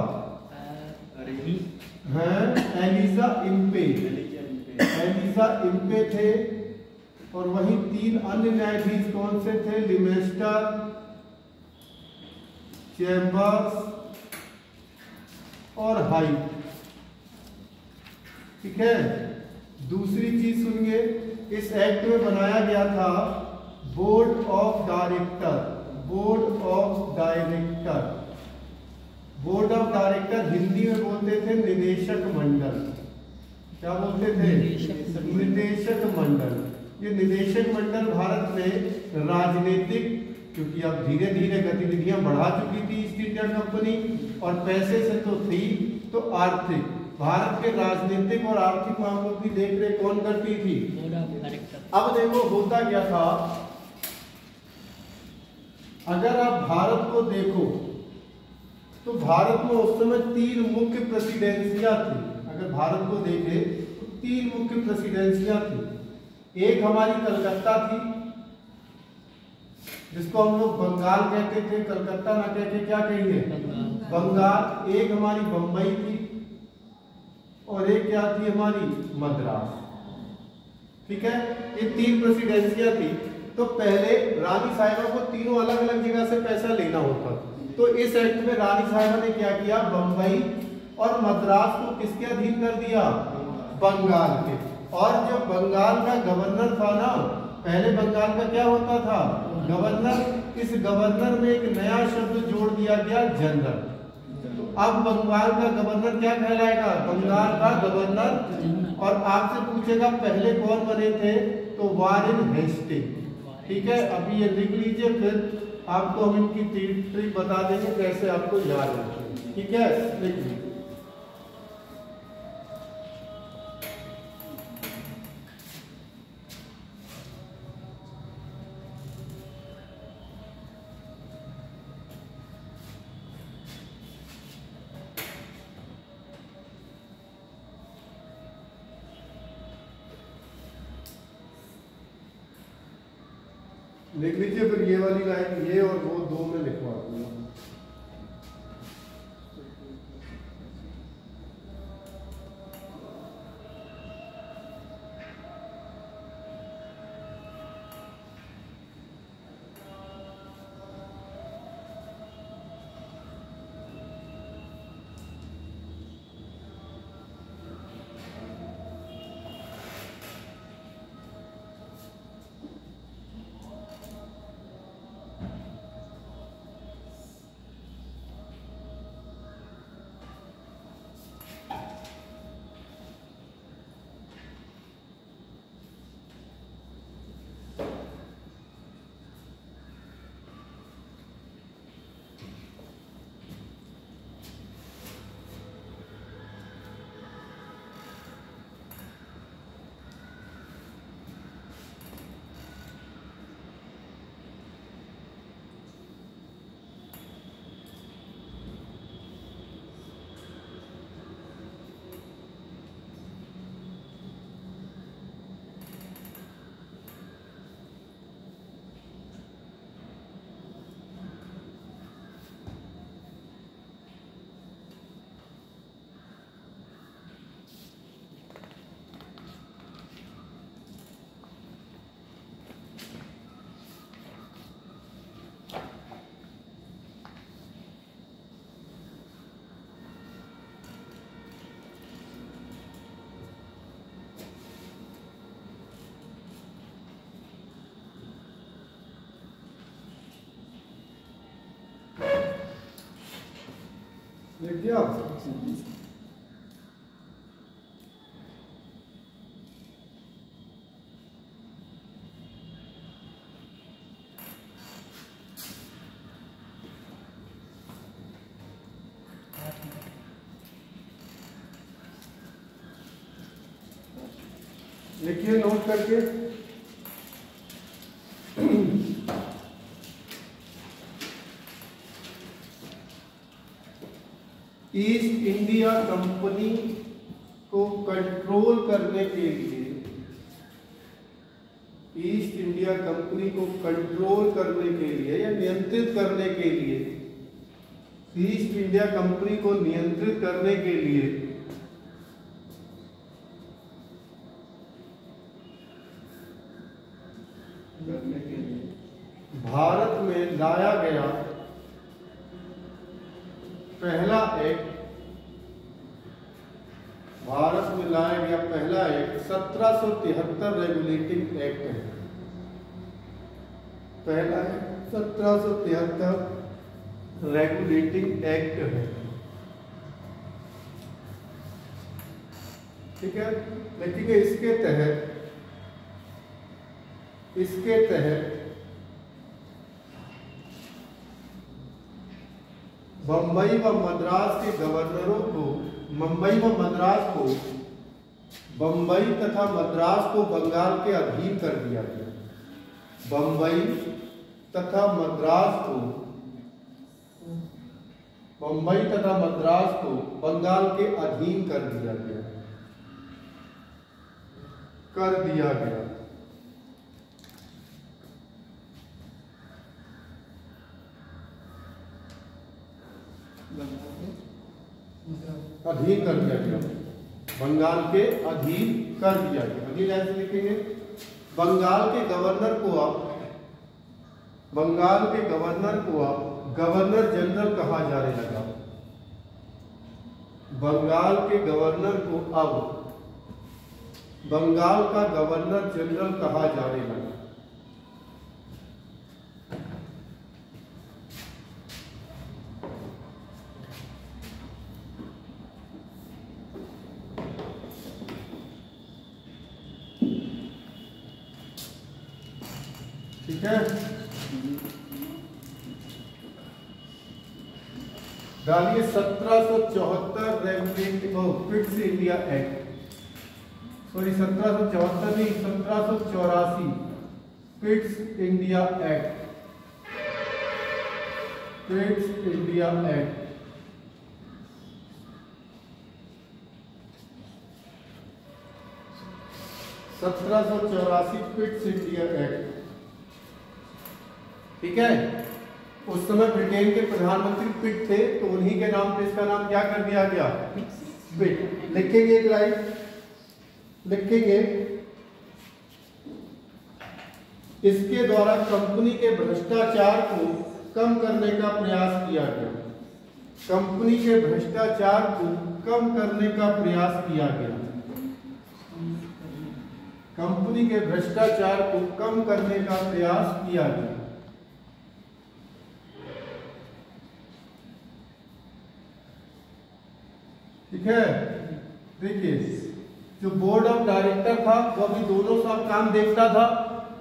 Elijah Impey. एलिजा इम्पे थे। और वही 3 अन्य न्यायाधीश कौन से थे? लिमेस्टर, चैम्बर्स और हाइट। ठीक है, दूसरी चीज सुनिए, इस एक्ट में बनाया गया था board of director. Board of director, board of director Hindi में बोलते थे निदेशक मंडल। क्या बोलते थे? निदेशक मंडल। ये निदेशक मंडल भारत में राजनीतिक, क्योंकि अब धीरे धीरे गतिविधियां बढ़ा चुकी थी ईस्ट इंडिया कंपनी, और पैसे से तो थी, तो आर्थिक, भारत के राजनीतिक और आर्थिक मामलों की देखरेख कौन करती थी? अब देखो होता क्या था, अगर आप भारत को देखो तो भारत में उस समय 3 मुख्य प्रेसिडेंसियां थी। अगर भारत को देखे तो 3 मुख्य प्रेसिडेंसियां थी। एक हमारी कलकत्ता थी, जिसको हम लोग बंगाल कहते थे, कलकत्ता ना कहते क्या कहेंगे? बंगाल। एक हमारी बंबई थी, और एक क्या थी हमारी? मद्रास। ठीक है, ये 3 प्रेसिडेंसियां थी। तो पहले रानी साहिबा को तीनों अलग अलग जगह से पैसा लेना होता। तो इस एक्ट में रानी साहिबा ने क्या किया? बंबई और मद्रास को किसके अधीन कर दिया? बंगाल के। और जो बंगाल का गवर्नर था ना, पहले बंगाल का क्या होता था? गवर्नर। इस गवर्नर में एक नया शब्द जोड़ दिया गया, जनरल। तो अब बंगाल का गवर्नर क्या कहलाएगा? बंगाल का गवर्नर। और आपसे पूछेगा पहले कौन बने थे? तो वारेन हेस्टिंग। ठीक है, अभी ये लिख लीजिए, फिर आपको हम इनकी ट्रिक बता देंगे कैसे आपको याद रखें। ठीक है, लिख लीजिए। लिख लीजिए, फिर ये वाली लाइन ये और वो 2 में लिखवा दूंगा। लिख दिया। लिखिए नोट करके। ईस्ट इंडिया कंपनी को कंट्रोल करने के लिए, ईस्ट इंडिया कंपनी को कंट्रोल करने के लिए या नियंत्रित करने के लिए, ईस्ट इंडिया कंपनी को नियंत्रित करने के लिए भारत में लाया गया पहला एक्ट, भारत में लाया गया पहला एक्ट 1773 रेगुलेटिंग एक्ट है। पहला एक्ट 1773 रेगुलेटिंग एक्ट है। ठीक है, लेकिन इसके तहत बंबई व मद्रास के गवर्नरों को, बंबई तथा मद्रास को बंगाल के अधीन कर दिया गया। बंबई तथा मद्रास को बंगाल के अधीन कर दिया गया। अधीन कर दिया गया, बंगाल के अधीन कर दिया गया। अधीन ऐसे लिखेंगे, बंगाल के गवर्नर को अब गवर्नर जनरल कहा जाने लगा। बंगाल के गवर्नर को अब बंगाल का गवर्नर जनरल कहा जाने लगा। ठीक है, डालिए 1774 regulating fits India act, sorry 1774 नहीं 1784 fits India act, fits India act. Fits India act. ठीक है, उस समय ब्रिटेन के प्रधानमंत्री पिट थे, तो उन्हीं के नाम पे इसका नाम क्या कर दिया गया, पिट। लिखेंगे एक लाइन, लिखेंगे, इसके द्वारा कंपनी के भ्रष्टाचार को कम करने का प्रयास किया गया। कंपनी के भ्रष्टाचार को कम करने का प्रयास किया गया। कंपनी के भ्रष्टाचार को कम करने का प्रयास किया गया। ठीक है, देखिए जो बोर्ड ऑफ डायरेक्टर था वो अभी दोनों सब काम देखता था,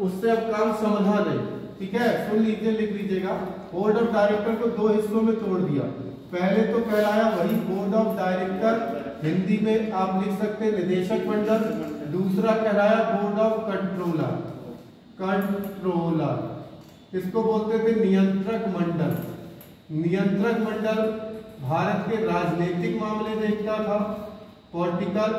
उससे अब काम समझा नहीं। ठीक है, सुन लीजिए, लिख लीजिएगा। बोर्ड ऑफ डायरेक्टर को दो हिस्सों में तोड़ दिया। पहले तो कहलाया वही बोर्ड ऑफ डायरेक्टर, हिंदी में आप लिख सकते हैं निदेशक मंडल। दूसरा कहलाया बोर्ड ऑफ कंट्रोलर, इसको बोलते थे नियंत्रक मंडल। नियंत्रक मंडल भारत के राजनीतिक मामले देखता था, पॉलिटिकल,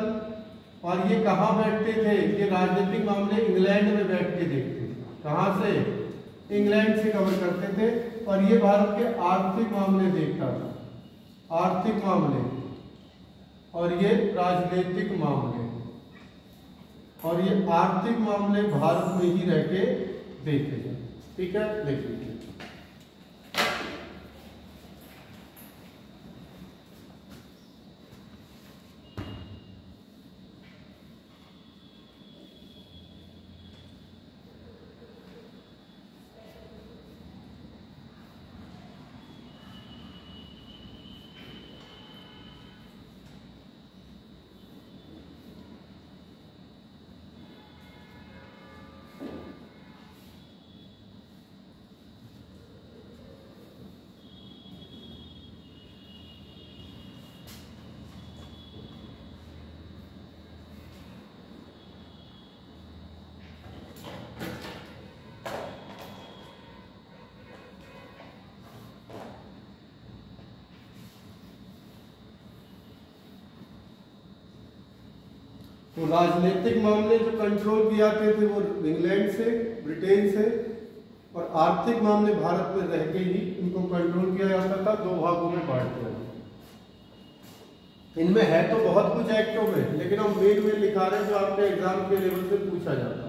और ये कहाँ बैठते थे, ये राजनीतिक मामले इंग्लैंड में बैठ के देखते थे। कहाँ से, इंग्लैंड से कवर करते थे। और ये भारत के आर्थिक मामले देखता था, आर्थिक मामले, और ये राजनीतिक मामले, और ये आर्थिक मामले भारत में ही रह के देखे थे। ठीक है, देख लीजिए। तो राजनीतिक मामले जो कंट्रोल किए जाते थे वो इंग्लैंड से, ब्रिटेन से, और आर्थिक मामले भारत में रह के ही इनको कंट्रोल किया जाता था। 2 भागों में बांट दिया। इनमें है तो बहुत कुछ एक्टों में, लेकिन हम मेन में लिखा रहे हैं जो आपके एग्जाम के लेवल से पूछा जाता है।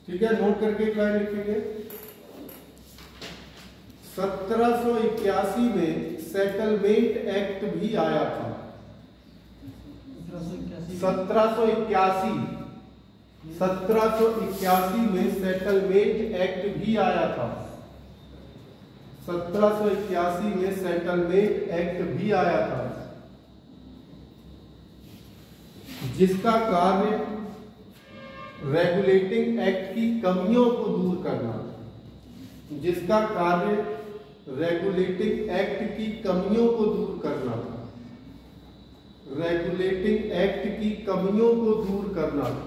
ठीक है, नोट करके क्या लिखेंगे। 1781 में सेटलमेंट एक्ट भी आया था। 1781 में सेटलमेंट एक्ट भी आया था। 1781 में सेटलमेंट एक्ट भी आया था, जिसका कार्य रेगुलेटिंग एक्ट की कमियों को दूर करना, जिसका कार्य रेगुलेटिंग एक्ट की कमियों को दूर करना था। रेगुलेटिंग एक्ट की कमियों को दूर करना था।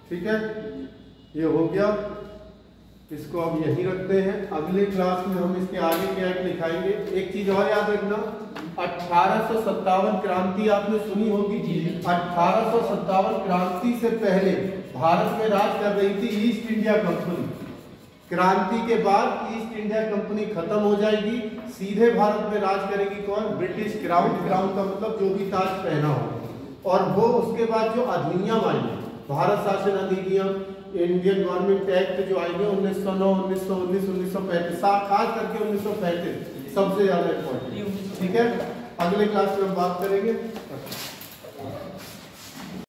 ठीक है, ये हो गया। इसको अब यहीं रखते हैं। अगले क्लास में हम इसके आगे क्या लिखाएंगे। एक चीज और याद रखना, 1857 क्रांति आपने सुनी होगी। 1857 क्रांति से पहले भारत में राज कर रही थी ईस्ट इंडिया कंपनी। क्रांति के बाद ईस्ट इंडिया कंपनी खत्म हो जाएगी, सीधे भारत में राज करेगी कौन? British crown. क्राउन का मतलब जो भी ताज पहना हो। और वो उसके बाद जो अधिनियम आएंगे, भारत शासन अधिनियम, इंडियन गवर्नमेंट एक्ट जो आएंगे 1909, 1919, 1935, खास करके 1935 सबसे ज्यादा इम्पोर्टेंट। ठीक है, अगले क्लास में हम बात करेंगे।